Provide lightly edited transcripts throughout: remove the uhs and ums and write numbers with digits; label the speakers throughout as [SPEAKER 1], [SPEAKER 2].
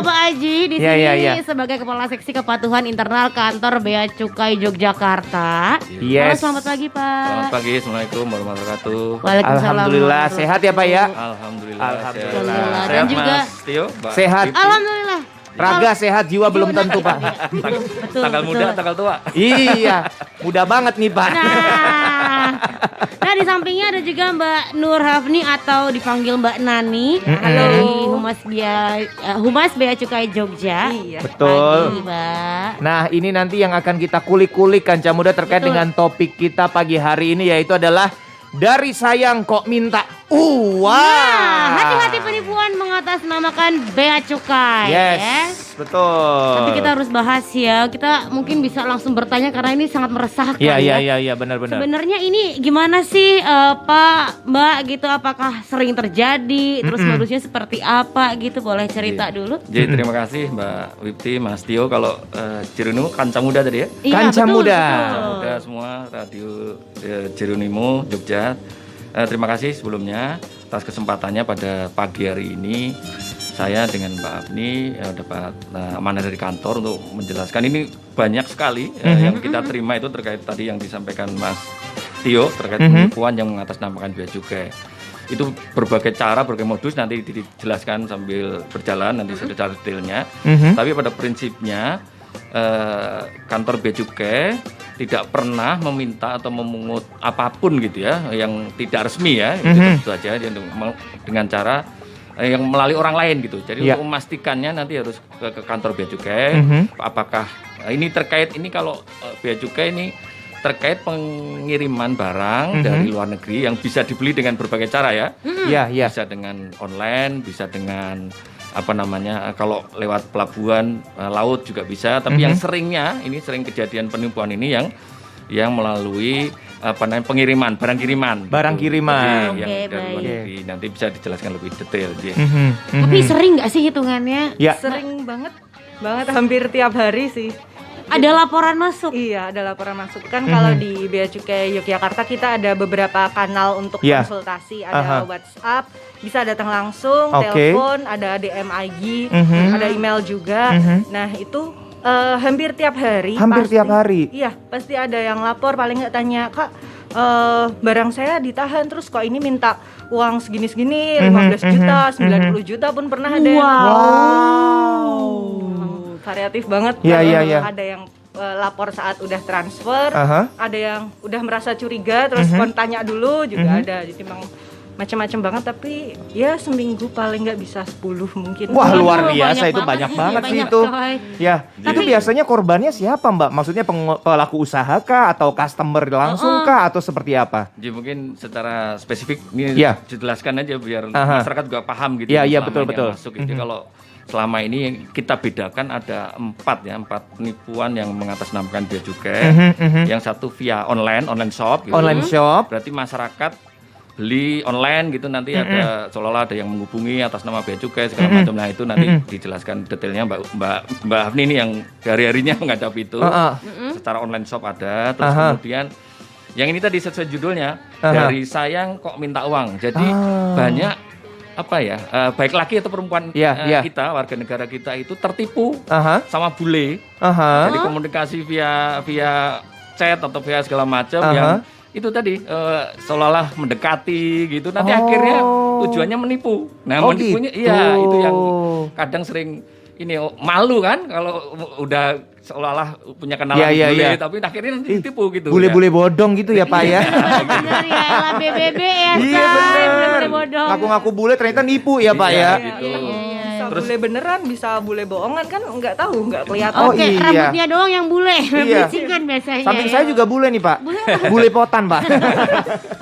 [SPEAKER 1] Bapak Aji di sini sebagai Kepala Seksi Kepatuhan Internal Kantor Bea Cukai Yogyakarta. Halo, selamat pagi Pak.
[SPEAKER 2] Selamat pagi, assalamualaikum warahmatullahi wabarakatuh.
[SPEAKER 1] Waalaikumsalam.
[SPEAKER 3] Alhamdulillah sehat ya Pak ya.
[SPEAKER 2] Alhamdulillah.
[SPEAKER 1] Alhamdulillah.
[SPEAKER 2] Sehat,
[SPEAKER 1] Dan juga
[SPEAKER 2] Mas Tio, Mbak
[SPEAKER 3] sehat.
[SPEAKER 2] Vivi.
[SPEAKER 1] Alhamdulillah.
[SPEAKER 3] Raga sehat, jiwa belum tentu Pak.
[SPEAKER 1] Betul,
[SPEAKER 2] Tanggal
[SPEAKER 1] betul.
[SPEAKER 2] muda, tanggal tua.
[SPEAKER 3] Iya, mudah banget nih Pak.
[SPEAKER 1] Nah di sampingnya ada juga Mbak Nur Hafni atau dipanggil Mbak Nani.
[SPEAKER 4] Halo.
[SPEAKER 1] Dari Humas Bea Cukai Jogja.
[SPEAKER 4] Iya.
[SPEAKER 3] Betul.
[SPEAKER 1] Pagi, Mbak.
[SPEAKER 3] Nah ini nanti yang akan kita kulik-kulik Kanca Muda terkait
[SPEAKER 1] Betul.
[SPEAKER 3] dengan topik kita pagi hari ini, yaitu adalah dari sayang kok minta uang.
[SPEAKER 1] Nah, hati-hati penipuan mengatasnamakan bea cukai.
[SPEAKER 3] Yes, betul.
[SPEAKER 1] Tapi kita harus bahas ya. Kita mungkin bisa langsung bertanya karena ini sangat meresahkan.
[SPEAKER 3] Iya benar-benar.
[SPEAKER 1] Sebenarnya ini gimana sih Pak, Mbak gitu? Apakah sering terjadi? Terus modusnya seperti apa gitu? Boleh cerita dulu?
[SPEAKER 2] Jadi terima kasih Mbak Wipti, Mas Tio. Kalau Jerunimo Kanca Muda tadi ya.
[SPEAKER 1] Iya,
[SPEAKER 3] Kanca
[SPEAKER 1] betul,
[SPEAKER 3] Muda.
[SPEAKER 1] betul.
[SPEAKER 2] Muda semua Radio Jerunimo Jogja. Terima kasih sebelumnya atas kesempatannya pada pagi hari ini. Saya dengan Mbak Afni dapat amanah dari kantor untuk menjelaskan. Ini banyak sekali yang kita terima itu terkait tadi yang disampaikan Mas Tio terkait penipuan yang mengatasnamakan bea cukai. Itu berbagai cara, berbagai modus nanti dijelaskan sambil berjalan nanti secara detailnya. Tapi pada prinsipnya kantor bea cukai tidak pernah meminta atau memungut apapun gitu ya yang tidak resmi ya, itu aja dengan cara yang melalui orang lain gitu. Jadi untuk memastikannya nanti harus ke kantor bea cukai. Apakah ini terkait ini kalau bea cukai ini terkait pengiriman barang dari luar negeri yang bisa dibeli dengan berbagai cara ya.
[SPEAKER 3] Iya.
[SPEAKER 2] Bisa dengan online, bisa dengan kalau lewat pelabuhan laut juga bisa, tapi yang seringnya ini sering kejadian penipuan ini yang melalui pengiriman barang kiriman.
[SPEAKER 3] Kiriman.
[SPEAKER 2] Jadi, yang
[SPEAKER 1] Oke,
[SPEAKER 2] dari luar
[SPEAKER 1] baik.
[SPEAKER 2] negeri. Nanti bisa dijelaskan lebih detail.
[SPEAKER 1] Tapi sering nggak sih hitungannya?
[SPEAKER 3] Ya.
[SPEAKER 4] Sering banget hampir tiap hari sih.
[SPEAKER 1] Ada laporan masuk.
[SPEAKER 4] Iya, ada laporan masuk kan. Kalau di Bea Cukai Yogyakarta kita ada beberapa kanal untuk
[SPEAKER 3] Ya.
[SPEAKER 4] konsultasi, ada WhatsApp, bisa datang langsung,
[SPEAKER 3] Oke.
[SPEAKER 4] telepon, ada DM IG, ada email juga. Nah, itu hampir tiap hari.
[SPEAKER 3] Hampir tiap hari?
[SPEAKER 4] Iya, pasti ada yang lapor, paling nggak tanya, "Kak, barang saya ditahan, terus kok ini minta uang segini-segini, 15 juta, 90 juta pun pernah ada yang variatif banget.
[SPEAKER 3] Iya.
[SPEAKER 4] Ada yang lapor saat udah transfer,
[SPEAKER 3] Aha.
[SPEAKER 4] ada yang udah merasa curiga terus kon tanya dulu juga ada. Jadi memang macam-macam banget, tapi ya seminggu paling nggak bisa 10 mungkin.
[SPEAKER 3] Wah, luar
[SPEAKER 1] Waduh,
[SPEAKER 3] biasa,
[SPEAKER 1] banyak
[SPEAKER 3] itu banyak banget sih
[SPEAKER 1] banyak,
[SPEAKER 3] itu.
[SPEAKER 1] coy.
[SPEAKER 3] Ya, itu biasanya korbannya siapa Mbak? Maksudnya pelaku usaha kah atau customer langsung kah atau seperti apa?
[SPEAKER 2] Jadi mungkin secara spesifik ini
[SPEAKER 3] Ya.
[SPEAKER 2] dijelaskan aja biar
[SPEAKER 3] Aha.
[SPEAKER 2] masyarakat juga paham gitu.
[SPEAKER 3] Iya,
[SPEAKER 2] selama
[SPEAKER 3] betul,
[SPEAKER 2] ini
[SPEAKER 3] betul.
[SPEAKER 2] yang masuk itu. Kalau selama ini yang kita bedakan ada 4 penipuan yang mengatasnamakan bea cukai. Yang satu via online shop gitu.
[SPEAKER 3] Online shop.
[SPEAKER 2] Berarti masyarakat beli online gitu, nanti ada seolah-olah ada yang menghubungi atas nama bea cukai segala macam. Nah itu nanti dijelaskan detailnya Mbak Hafni ini yang hari-harinya menghadapi itu. Secara online shop ada. Terus kemudian yang ini tadi sesuai judulnya, dari sayang kok minta uang. Jadi banyak baik laki atau perempuan kita, warga negara kita itu tertipu sama bule. Jadi komunikasi via chat atau via segala macam yang itu tadi seolah-olah mendekati gitu, nanti akhirnya tujuannya menipu. Nah, menipunya
[SPEAKER 3] gitu.
[SPEAKER 2] iya itu yang kadang sering ini malu kan kalau udah seolah-olah punya kenalan bule, tapi akhirnya nanti ditipu gitu.
[SPEAKER 3] Bule-bule bodong gitu ya Pak ya.
[SPEAKER 1] Bener ya, lah BBB ya.
[SPEAKER 3] Iya,
[SPEAKER 1] Say.
[SPEAKER 3] bener.
[SPEAKER 1] Bener-bener bodong.
[SPEAKER 3] Ngaku-ngaku bule ternyata nipu ya Pak ya.
[SPEAKER 2] Gitu.
[SPEAKER 4] Bisa bule beneran, bisa bule bohongan kan nggak tahu, nggak kelihatan.
[SPEAKER 3] Oh,
[SPEAKER 1] Oke,
[SPEAKER 3] iya.
[SPEAKER 1] rambutnya doang yang bule.
[SPEAKER 3] Iya.
[SPEAKER 1] Bisikan biasanya.
[SPEAKER 3] Samping
[SPEAKER 1] ya.
[SPEAKER 3] saya juga bule nih Pak. Bule potan Pak.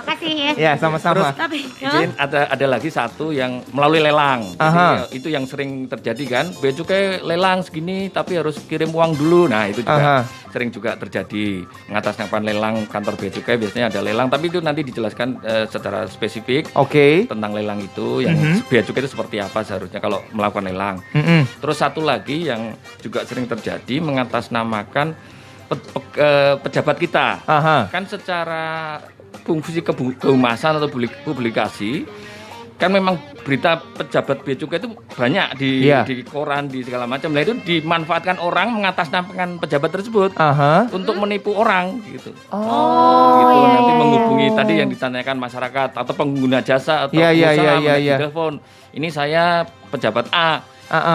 [SPEAKER 1] Makasih ya.
[SPEAKER 3] Ya sama-sama.
[SPEAKER 1] Tapi
[SPEAKER 2] Izin ada lagi satu yang melalui lelang.
[SPEAKER 3] Aha.
[SPEAKER 2] Jadi itu yang sering terjadi kan. Bea cukai lelang segini tapi harus kirim uang dulu. Nah, itu juga sering juga terjadi. Mengatasnamakan lelang kantor bea cukai biasanya ada lelang, tapi itu nanti dijelaskan secara spesifik tentang lelang itu yang bea cukai itu seperti apa seharusnya kalau melakukan lelang. Terus satu lagi yang juga sering terjadi mengatasnamakan pejabat kita. Kan secara fungsi kehumasan atau publikasi kan memang berita pejabat bea cukai itu banyak di koran, di segala macam. Nah itu dimanfaatkan orang mengatasnamakan pejabat tersebut untuk menipu orang gitu. Gitu nanti menghubungi tadi yang ditanyakan masyarakat atau pengguna jasa atau usaha di telepon. Ini saya pejabat A.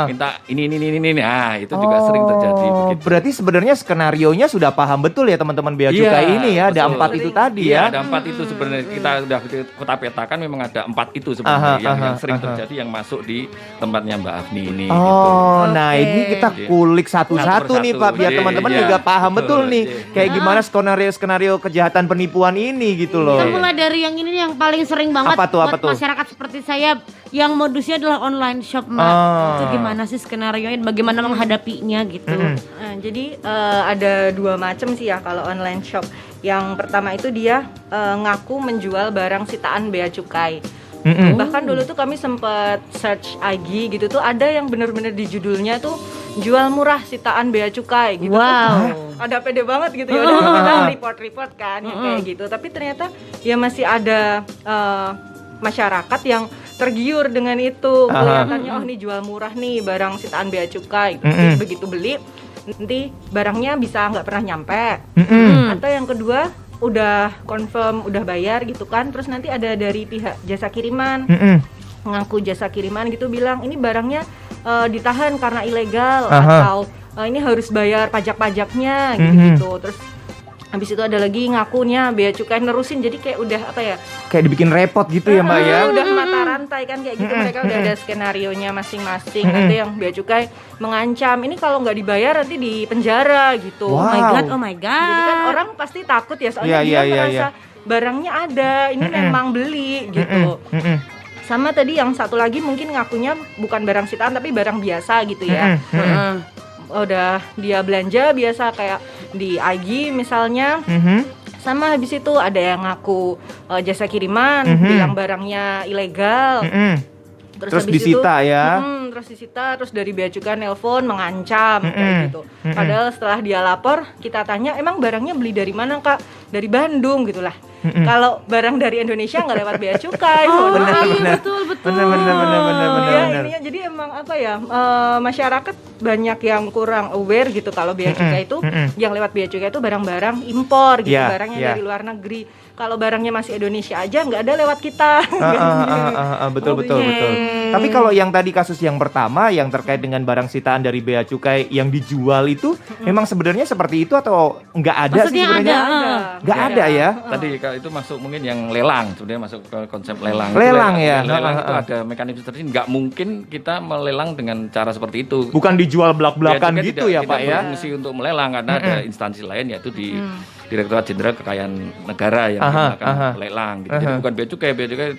[SPEAKER 2] Minta ini. Nah, itu juga sering terjadi begitu.
[SPEAKER 3] Berarti sebenarnya skenarionya sudah paham betul ya teman-teman bea cukai ini ya. Ada 4 itu tadi ya.
[SPEAKER 2] Ada 4 itu sebenarnya kita udah kita petakan memang ada 4 itu sebenarnya yang sering terjadi yang masuk di tempatnya Mbak Afni ini gitu.
[SPEAKER 3] Nah ini kita kulik satu-satu nih Pak biar teman-teman juga paham betul nih kayak gimana skenario kejahatan penipuan ini gitu loh.
[SPEAKER 1] Kita mulai dari yang ini yang paling sering banget
[SPEAKER 3] apa
[SPEAKER 1] buat
[SPEAKER 3] tuh?
[SPEAKER 1] Masyarakat seperti saya yang modusnya adalah online shop, Mbak. Itu gimana sih skenarionya, bagaimana menghadapinya gitu.
[SPEAKER 4] Nah, jadi ada 2 macam sih ya kalau online shop. Yang pertama itu dia ngaku menjual barang sitaan bea cukai. Bahkan dulu tuh kami sempat search IG gitu tuh ada yang benar-benar di judulnya tuh jual murah sitaan bea cukai gitu.
[SPEAKER 1] Wow.
[SPEAKER 4] Ada pede banget gitu ya udah kita report kan yang kayak gitu. Tapi ternyata ya masih ada masyarakat yang tergiur dengan itu. Kelihatannya oh ini jual murah nih barang sitaan bea cukai. Begitu beli nanti barangnya bisa nggak pernah nyampe. Atau yang kedua udah confirm udah bayar gitu kan, terus nanti ada dari pihak jasa kiriman ngaku jasa kiriman gitu bilang ini barangnya ditahan karena ilegal atau ini harus bayar pajak-pajaknya gitu. Terus habis itu ada lagi ngakunya bea cukai nerusin, jadi kayak udah apa ya,
[SPEAKER 3] kayak dibikin repot gitu ya Mbak ya.
[SPEAKER 4] Udah mata rantai kan kayak gitu. Mereka udah ada skenarionya masing-masing. Ada yang bea cukai mengancam ini kalau nggak dibayar nanti di penjara gitu.
[SPEAKER 1] Oh my god.
[SPEAKER 4] Jadi kan orang pasti takut ya soalnya dia merasa barangnya ada, ini memang beli gitu. Sama tadi yang satu lagi mungkin ngakunya bukan barang sitaan tapi barang biasa gitu ya. Udah dia belanja biasa kayak di IG misalnya. Sama habis itu ada yang ngaku jasa kiriman, bilang barangnya ilegal. Terus
[SPEAKER 3] disita
[SPEAKER 4] itu,
[SPEAKER 3] ya.
[SPEAKER 4] Terus disita, terus dari bea cukai nelpon mengancam kayak gitu. Padahal setelah dia lapor, kita tanya emang barangnya beli dari mana Kak? Dari Bandung gitulah. Kalau barang dari Indonesia nggak lewat bea cukai.
[SPEAKER 1] Betul.
[SPEAKER 4] Ya, ininya jadi emang apa ya, masyarakat banyak yang kurang aware gitu kalau bea cukai itu yang lewat bea cukai itu barang-barang impor gitu, barangnya dari luar negeri. Kalau barangnya masih Indonesia aja nggak ada lewat kita.
[SPEAKER 3] Betul. Tapi kalau yang tadi kasus yang pertama yang terkait dengan barang sitaan dari bea cukai yang dijual itu memang sebenarnya seperti itu atau nggak ada?
[SPEAKER 1] Maksudnya
[SPEAKER 3] sih sebenarnya?
[SPEAKER 4] Nggak
[SPEAKER 3] ada ya.
[SPEAKER 2] Tadi kalau itu masuk mungkin yang lelang, sebenarnya masuk ke konsep lelang.
[SPEAKER 3] Lelang ya.
[SPEAKER 2] Lelang itu ada mekanisme tertentu, nggak mungkin kita melelang dengan cara seperti itu.
[SPEAKER 3] Bukan dijual belak-belakan gitu ya Pak ya.
[SPEAKER 2] Tidak berfungsi untuk melelang karena ada instansi lain yaitu di Direktorat Jenderal Kekayaan Negara yang melakukan lelang gitu. Jadi bukan bea cukai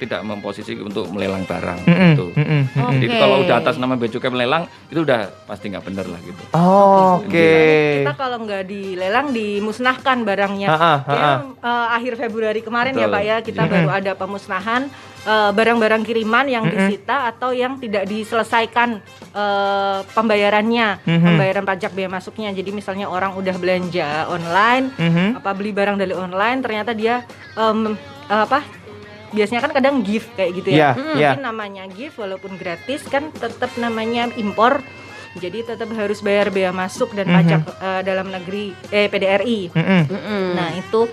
[SPEAKER 2] tidak memposisi untuk melelang barang gitu. Jadi kalau udah atas nama bea cukai melelang itu udah pasti nggak benar lah gitu.
[SPEAKER 4] Kita kalau nggak dilelang dimusnahkan barangnya. Akhir Februari kemarin ya Pak ya, kita baru ada pemusnahan barang-barang kiriman yang disita atau yang tidak diselesaikan pembayarannya, pembayaran pajak bea masuknya. Jadi misalnya orang udah belanja online, beli barang dari online, ternyata dia biasanya kan kadang gift kayak gitu ya. Mungkin namanya gift walaupun gratis kan tetap namanya impor. Jadi tetap harus bayar bea masuk dan pajak dalam negeri PDRI. Nah itu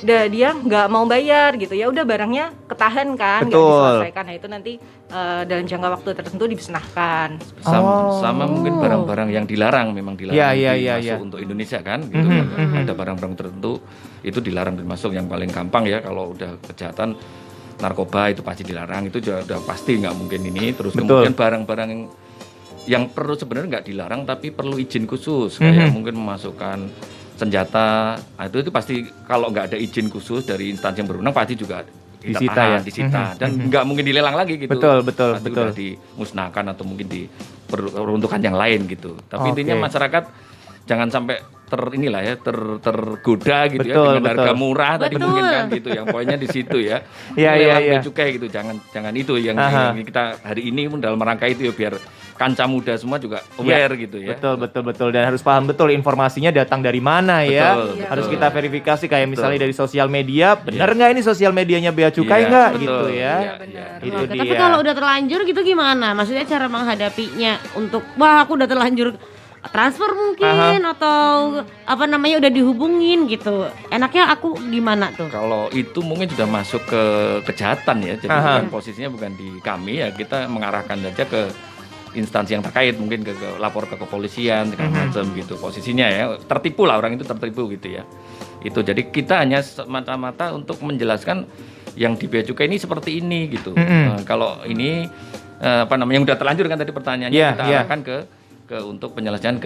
[SPEAKER 4] dia nggak mau bayar gitu, ya udah barangnya ketahan kan, nggak diselesaikan. Nah itu nanti dalam jangka waktu tertentu dimusnahkan.
[SPEAKER 2] Sama mungkin barang-barang yang dilarang, memang dilarang masuk untuk Indonesia kan gitu. Ada barang-barang tertentu itu dilarang masuk. Yang paling gampang ya kalau udah kejahatan narkoba itu pasti dilarang, itu udah pasti nggak mungkin ini. Terus kemudian barang-barang yang perlu sebenarnya nggak dilarang tapi perlu izin khusus, kayak mungkin memasukkan senjata, itu pasti kalau nggak ada izin khusus dari instansi yang berwenang pasti juga disita dan nggak mungkin dilelang lagi gitu.
[SPEAKER 3] Betul.
[SPEAKER 2] Udah dimusnahkan atau mungkin diperuntukkan yang lain gitu. Tapi intinya masyarakat jangan sampai inilah ya tergoda gitu ya
[SPEAKER 3] Betul,
[SPEAKER 2] dengan harga
[SPEAKER 3] betul.
[SPEAKER 2] murah tadi
[SPEAKER 1] Betul.
[SPEAKER 2] mungkin kan gitu yang poinnya di situ ya.
[SPEAKER 3] Iya, iya,
[SPEAKER 2] Lewat
[SPEAKER 3] iya.
[SPEAKER 2] bea cukai gitu, jangan itu yang kita hari ini pun dalam rangka itu ya biar kanca muda semua juga aware gitu ya.
[SPEAKER 3] Betul dan harus paham betul informasinya datang dari mana ya.
[SPEAKER 2] Betul,
[SPEAKER 4] Iya.
[SPEAKER 3] Harus
[SPEAKER 2] betul.
[SPEAKER 3] kita verifikasi kayak misalnya
[SPEAKER 2] Betul.
[SPEAKER 3] dari sosial media, benar nggak ini sosial medianya bea cukai
[SPEAKER 2] Iya,
[SPEAKER 3] nggak
[SPEAKER 2] betul.
[SPEAKER 3] gitu ya.
[SPEAKER 2] Iya,
[SPEAKER 4] benar.
[SPEAKER 2] iya.
[SPEAKER 3] Itu
[SPEAKER 1] Oke,
[SPEAKER 3] dia.
[SPEAKER 1] tapi kalau udah terlanjur gitu gimana? Maksudnya cara menghadapinya untuk wah aku udah terlanjur transfer mungkin atau apa namanya udah dihubungin gitu. Enaknya aku gimana tuh?
[SPEAKER 2] Kalau itu mungkin sudah masuk ke kejahatan ya, jadi bukan posisinya bukan di kami ya, kita mengarahkan saja ke instansi yang terkait, mungkin ke lapor ke kepolisian segala macam gitu posisinya ya, tertipu lah orang itu tertipu gitu ya. Itu jadi kita hanya semata-mata untuk menjelaskan yang di bea cukai ini seperti ini gitu. Kalau ini apa namanya yang udah terlanjur kan tadi pertanyaannya kita arahkan ke untuk penyelesaian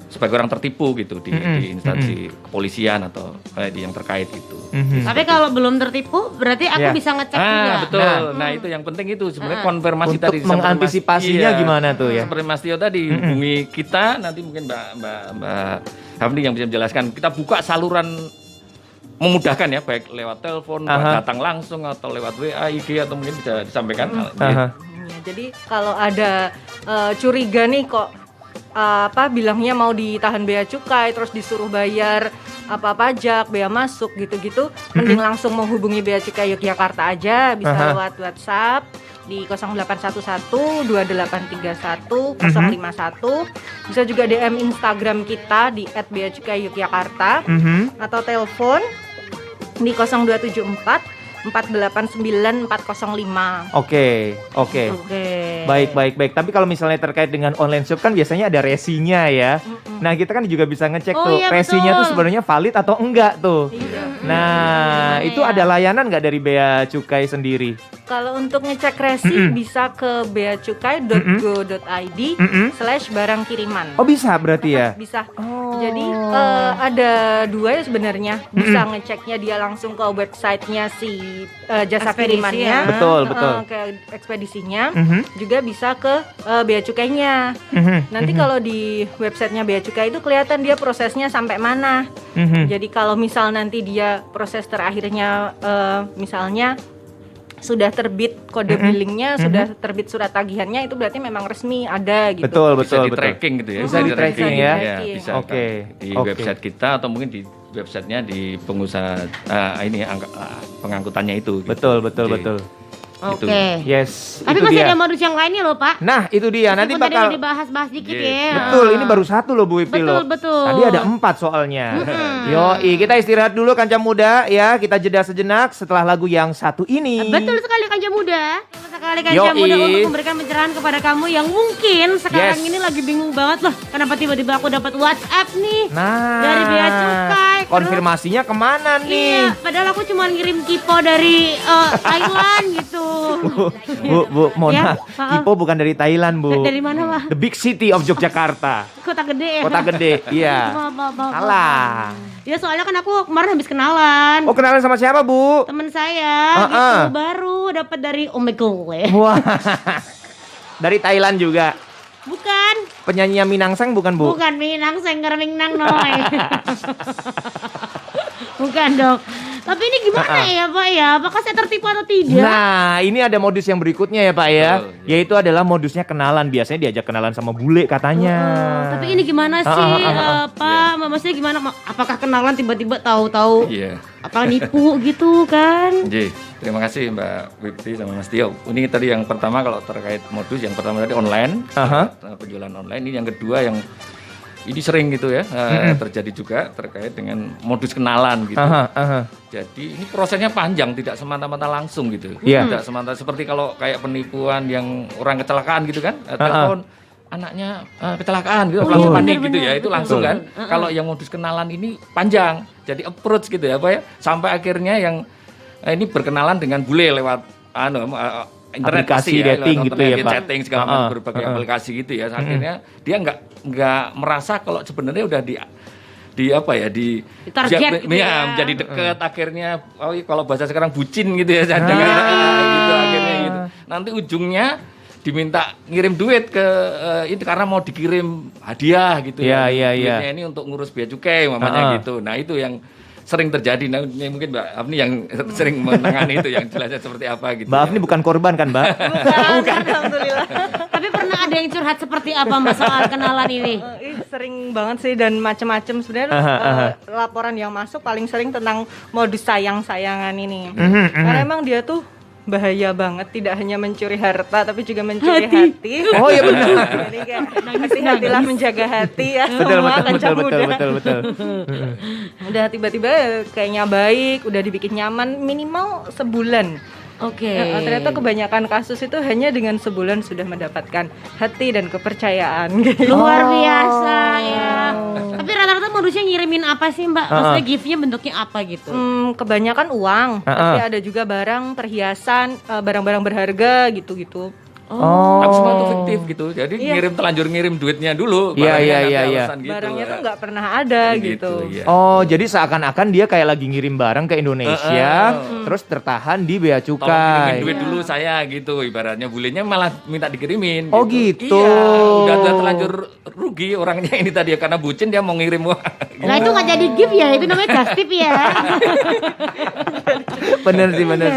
[SPEAKER 2] sebagai orang tertipu gitu di instansi kepolisian atau di yang terkait gitu.
[SPEAKER 1] Tapi kalau belum tertipu berarti aku bisa ngecek juga.
[SPEAKER 2] Betul. Nah, itu yang penting itu sebenarnya konfirmasi
[SPEAKER 3] Untuk
[SPEAKER 2] tadi seperti
[SPEAKER 3] mengantisipasinya gimana tuh ya?
[SPEAKER 2] Seperti Mas Tio tadi hubungi kita, nanti mungkin Mbak Hafni yang bisa menjelaskan. Kita buka saluran memudahkan ya, baik lewat telepon, datang langsung atau lewat WA, IG atau mungkin bisa disampaikan.
[SPEAKER 4] Ya, jadi kalau ada curiga nih kok bilangnya mau ditahan bea cukai terus disuruh bayar pajak, bea masuk gitu-gitu, mending langsung menghubungi Bea Cukai Yogyakarta aja, bisa lewat WhatsApp di 0811 2831 051. Bisa juga DM Instagram kita di @beacukai-yogyakarta atau telepon di 0274 489 405.
[SPEAKER 3] Oke. Baik. Tapi kalau misalnya terkait dengan online shop kan biasanya ada resinya ya. Nah, kita kan juga bisa ngecek tuh
[SPEAKER 1] iya,
[SPEAKER 3] resinya
[SPEAKER 1] betul.
[SPEAKER 3] tuh sebenarnya valid atau enggak tuh. Nah, itu ada layanan nggak dari Bea Cukai sendiri?
[SPEAKER 4] Kalau untuk ngecek resi bisa ke beacukai.go.id /barang kiriman.
[SPEAKER 3] Oh, bisa berarti ya?
[SPEAKER 4] Bisa.
[SPEAKER 3] Oh.
[SPEAKER 4] Jadi ada dua ya sebenarnya. Bisa ngeceknya dia langsung ke websitenya si jasa
[SPEAKER 1] Ekspedisi
[SPEAKER 4] kirimannya.
[SPEAKER 1] ya.
[SPEAKER 3] Betul.
[SPEAKER 4] Ke ekspedisinya. Juga bisa ke bea cukainya. Nanti kalau di websitenya Bea Cukai itu kelihatan dia prosesnya sampai mana. Jadi kalau misal nanti dia proses terakhirnya misalnya sudah terbit kode billingnya, sudah terbit surat tagihannya, itu berarti memang resmi ada gitu.
[SPEAKER 3] Betul.
[SPEAKER 2] Bisa di tracking gitu ya.
[SPEAKER 3] Bisa di tracking ya.
[SPEAKER 2] Bisa.
[SPEAKER 3] Oke.
[SPEAKER 2] Di website kita atau mungkin di websitenya di pengusaha pengangkutannya itu. Gitu.
[SPEAKER 3] Betul.
[SPEAKER 1] Oke.
[SPEAKER 3] Yes,
[SPEAKER 1] Tapi
[SPEAKER 3] itu
[SPEAKER 1] masih
[SPEAKER 3] dia.
[SPEAKER 1] ada modus yang lainnya loh, Pak.
[SPEAKER 3] Nah, itu dia. Nanti
[SPEAKER 1] Meskipun tadi
[SPEAKER 3] bakal
[SPEAKER 1] udah dibahas dikit ya.
[SPEAKER 3] Betul, ini baru satu loh Bu Ipi loh.
[SPEAKER 1] Betul.
[SPEAKER 3] Tadi ada 4 soalnya. Yoi, kita istirahat dulu Kanca Muda ya. Kita jeda sejenak setelah lagu yang satu ini.
[SPEAKER 1] Betul sekali Kanca Muda. Betul sekali Kanca
[SPEAKER 3] Yoi.
[SPEAKER 1] Muda untuk memberikan pencerahan kepada kamu yang mungkin sekarang
[SPEAKER 3] Yes.
[SPEAKER 1] ini lagi bingung banget loh. Kenapa tiba-tiba aku dapat WhatsApp nih
[SPEAKER 3] Nah,
[SPEAKER 1] dari Bea Cukai.
[SPEAKER 3] konfirmasinya kemana nih?
[SPEAKER 1] Iya, padahal aku cuma ngirim kipo dari Thailand gitu.
[SPEAKER 3] Bu, mohon
[SPEAKER 1] Ya,
[SPEAKER 3] maaf.
[SPEAKER 1] maaf.
[SPEAKER 3] Kipo bukan dari Thailand, Bu.
[SPEAKER 1] Dari mana, Pak?
[SPEAKER 3] The big city of Yogyakarta.
[SPEAKER 1] Kota gede ya.
[SPEAKER 3] Kota gede, iya.
[SPEAKER 1] Maaf.
[SPEAKER 3] Salah.
[SPEAKER 1] Ya soalnya kan aku kemarin habis kenalan.
[SPEAKER 3] Oh, kenalan sama siapa, Bu?
[SPEAKER 1] Temen saya gitu baru dapat dari Omegle.
[SPEAKER 3] Wah. Dari Thailand juga.
[SPEAKER 1] Bukan,
[SPEAKER 3] Penyanyi Minangsang bukan, Bu?
[SPEAKER 1] bukan Minang Sengger Minang Noy. Bukan dong. Tapi ini gimana ya Pak ya? Apakah saya tertipu atau tidak?
[SPEAKER 3] Nah, ini ada modus yang berikutnya ya, Pak ya.
[SPEAKER 2] Betul, ya.
[SPEAKER 3] Yaitu adalah modusnya kenalan. Biasanya diajak kenalan sama bule katanya.
[SPEAKER 1] Tapi ini gimana sih Pak? Maksudnya gimana? Apakah kenalan tiba-tiba tahu-tahu
[SPEAKER 2] Iya.
[SPEAKER 1] apa nipu gitu kan?
[SPEAKER 2] Terima kasih Mbak Wipti sama Mas Tio. Ini tadi yang pertama kalau terkait modus, yang pertama tadi online, penjualan online. Ini yang kedua yang ini sering gitu ya terjadi juga terkait dengan modus kenalan gitu. Jadi ini prosesnya panjang, tidak semata-mata langsung gitu.
[SPEAKER 3] Iya.
[SPEAKER 2] Tidak semata seperti kalau kayak penipuan yang orang kecelakaan gitu kan, telepon anaknya kecelakaan gitu, langsung panik gitu ya, itu langsung kan. Kalau yang modus kenalan ini panjang, jadi approach gitu ya, Pak ya, sampai akhirnya yang ini berkenalan dengan bule lewat internet
[SPEAKER 3] aplikasi
[SPEAKER 2] pasti ya,
[SPEAKER 3] dating
[SPEAKER 2] lewat
[SPEAKER 3] gitu ya, Pak.
[SPEAKER 2] chatting segala macam berbagai aplikasi gitu ya. Akhirnya dia nggak merasa kalau sebenarnya udah di
[SPEAKER 1] target gitu ya.
[SPEAKER 2] menjadi deket akhirnya kalau bahasa sekarang bucin gitu ya, gitu akhirnya gitu. Nanti ujungnya diminta ngirim duit ke itu karena mau dikirim hadiah gitu
[SPEAKER 3] Iya,
[SPEAKER 2] ya.
[SPEAKER 3] iya.
[SPEAKER 2] Duitnya ini untuk ngurus bea cukai mamanya gitu. Nah, itu yang sering terjadi. Nah, ini mungkin Mbak Afni yang sering menangani itu, yang jelasnya seperti apa gitu.
[SPEAKER 3] Mbak Afni bukan korban kan, Mbak?
[SPEAKER 4] Bukan, alhamdulillah.
[SPEAKER 1] Tapi pernah ada yang curhat seperti apa Mbak soal kenalan ini?
[SPEAKER 4] Sering banget sih dan macam-macam sebenarnya. Laporan yang masuk paling sering tentang modus sayang-sayangan ini. Karena emang dia tuh bahaya banget, tidak hanya mencuri harta tapi juga mencuri hati.
[SPEAKER 3] Oh iya benar.
[SPEAKER 4] Jadi kayak hati-hatilah menjaga hati ya,
[SPEAKER 3] Betul,
[SPEAKER 4] semua
[SPEAKER 3] betul,
[SPEAKER 4] kencang
[SPEAKER 3] betul,
[SPEAKER 4] muda.
[SPEAKER 3] betul.
[SPEAKER 4] Udah tiba-tiba kayaknya baik, udah dibikin nyaman minimal sebulan.
[SPEAKER 1] Oke.
[SPEAKER 4] Ternyata kebanyakan kasus itu hanya dengan sebulan sudah mendapatkan hati dan kepercayaan. Gitu.
[SPEAKER 1] Luar biasa ya. Tapi rata-rata modusnya ngirimin apa sih Mbak? Maksudnya gift-nya bentuknya apa gitu?
[SPEAKER 4] Kebanyakan uang, tapi ada juga barang, perhiasan, barang-barang berharga gitu-gitu.
[SPEAKER 2] Tapi semua itu fiktif gitu. Jadi terlanjur ngirim duitnya dulu.
[SPEAKER 3] Iya,
[SPEAKER 2] barangnya
[SPEAKER 3] iya,
[SPEAKER 2] nanti
[SPEAKER 3] iya, iya.
[SPEAKER 2] alasan gitu.
[SPEAKER 4] Barangnya tuh nggak pernah ada gitu.
[SPEAKER 2] Iya.
[SPEAKER 3] Oh, jadi seakan-akan dia kayak lagi ngirim barang ke Indonesia, terus tertahan di bea
[SPEAKER 2] Tolong kirimin
[SPEAKER 3] cukai.
[SPEAKER 2] duit dulu saya gitu, ibaratnya bulenya malah minta dikirimin.
[SPEAKER 3] Oh, gitu.
[SPEAKER 2] Iya, udah terlanjur rugi orangnya ini tadi ya, karena bucin dia mau ngirim uang.
[SPEAKER 1] Nah itu nggak jadi gift ya, itu namanya just tip ya.
[SPEAKER 3] Bener sih, bener.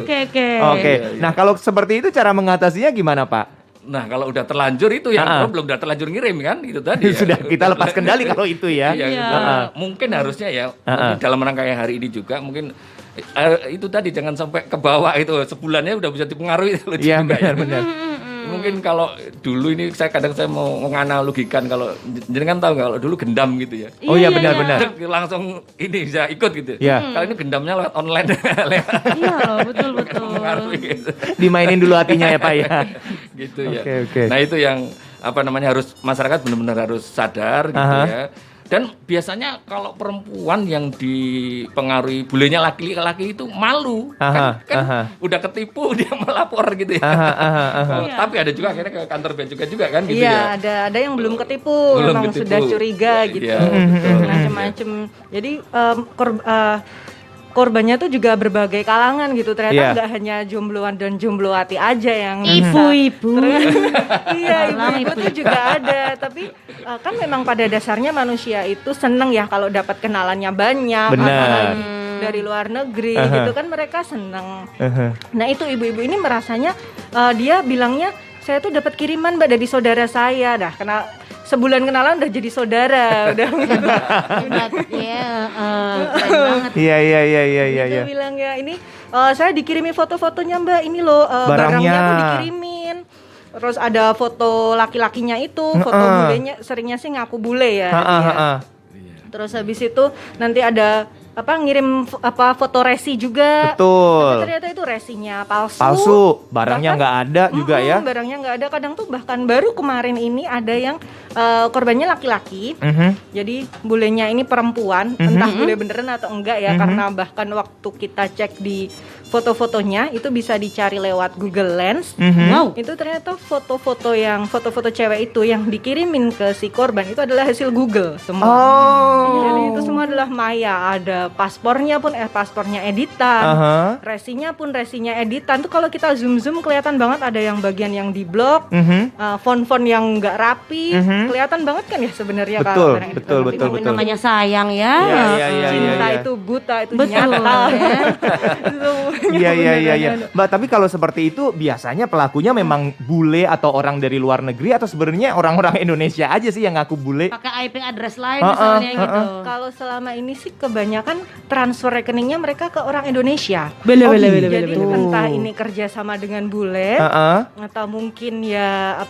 [SPEAKER 1] Oke.
[SPEAKER 3] Oke. Nah, kalau seperti itu cara mengatasinya gimana, Pak?
[SPEAKER 2] Nah, kalau udah terlanjur itu yang problem, udah terlanjur ngirim kan itu tadi. Ya.
[SPEAKER 3] Sudah kita lepas kendali kalau itu ya.
[SPEAKER 2] Iya. Mungkin harusnya ya mungkin dalam rangka yang hari ini juga mungkin itu tadi jangan sampai ke bawah itu sebulannya udah bisa dipengaruhi loh.
[SPEAKER 3] Iya,
[SPEAKER 2] juga
[SPEAKER 3] benar.
[SPEAKER 2] Mungkin kalau dulu ini saya mau menganalogikan, kalau jenengan tahu nggak, kalau dulu gendam gitu ya.
[SPEAKER 3] Oh iya, benar.
[SPEAKER 2] Langsung ini bisa ikut gitu.
[SPEAKER 3] Iya.
[SPEAKER 2] Kalau ini gendamnya lewat online.
[SPEAKER 1] Iya loh, betul.
[SPEAKER 2] Mengaruhi gitu.
[SPEAKER 3] Dimainin dulu hatinya ya, Pak ya.
[SPEAKER 2] Gitu ya.
[SPEAKER 3] Oke.
[SPEAKER 2] Nah, itu yang harus masyarakat benar-benar harus sadar gitu ya. Dan biasanya kalau perempuan yang dipengaruhi bulenya laki-laki itu malu, kan udah ketipu dia melapor gitu ya. Tapi ada juga akhirnya ke kantor bea cukai juga kan gitu ya.
[SPEAKER 4] Iya, ada yang belum ketipu, memang sudah curiga gitu. Macam-macam. Jadi korbannya tuh juga berbagai kalangan gitu. Ternyata nggak hanya jombloan dan jombloati aja yang
[SPEAKER 1] ibu-ibu.
[SPEAKER 4] Iya, ibu-ibu tuh juga ada. Tapi kan memang pada dasarnya manusia itu seneng ya kalau dapat kenalannya banyak.
[SPEAKER 3] Benar.
[SPEAKER 4] Dari luar negeri gitu kan mereka seneng. Nah itu ibu-ibu ini merasanya dia bilangnya saya tuh dapat kiriman Mbak dari saudara saya. Dah kenal sebulan kenalan udah jadi saudara, udah gitu. Iya. Dia bilang ya ini saya dikirimi foto-fotonya Mbak, ini loh barangnya tuh dikirimin. Terus ada foto laki-lakinya itu, foto bulenya, seringnya sih ngaku bule ya. Terus habis itu nanti ada ngirim foto resi juga.
[SPEAKER 3] Betul.
[SPEAKER 4] Tapi ternyata itu resinya palsu.
[SPEAKER 3] Barangnya nggak ada juga ya.
[SPEAKER 4] Barangnya nggak ada. Kadang tuh bahkan baru kemarin ini ada yang korbannya laki-laki. Jadi bulenya ini perempuan. Entah bule beneran atau enggak ya. Karena bahkan waktu kita cek di foto-fotonya itu bisa dicari lewat Google Lens. Wow. Itu ternyata foto-foto cewek itu yang dikirimin ke si korban itu adalah hasil Google semua. Jadi itu semua adalah maya. Ada paspornya editan. Resinya editan. Tuh kalau kita zoom kelihatan banget ada yang bagian yang diblok, font-font yang nggak rapi, kelihatan banget kan ya sebenarnya kalau barang editan.
[SPEAKER 3] Betul.
[SPEAKER 1] Namanya sayang ya.
[SPEAKER 4] Cinta itu buta, itu nyata.
[SPEAKER 3] Iya. Mbak, tapi kalau seperti itu biasanya pelakunya memang bule atau orang dari luar negeri atau sebenarnya orang-orang Indonesia aja sih yang ngaku bule?
[SPEAKER 1] Pakai IP address lain misalnya gitu.
[SPEAKER 4] Kalau selama ini sih kebanyakan transfer rekeningnya mereka ke orang Indonesia. Jadi entah ini kerja sama dengan bule atau mungkin ya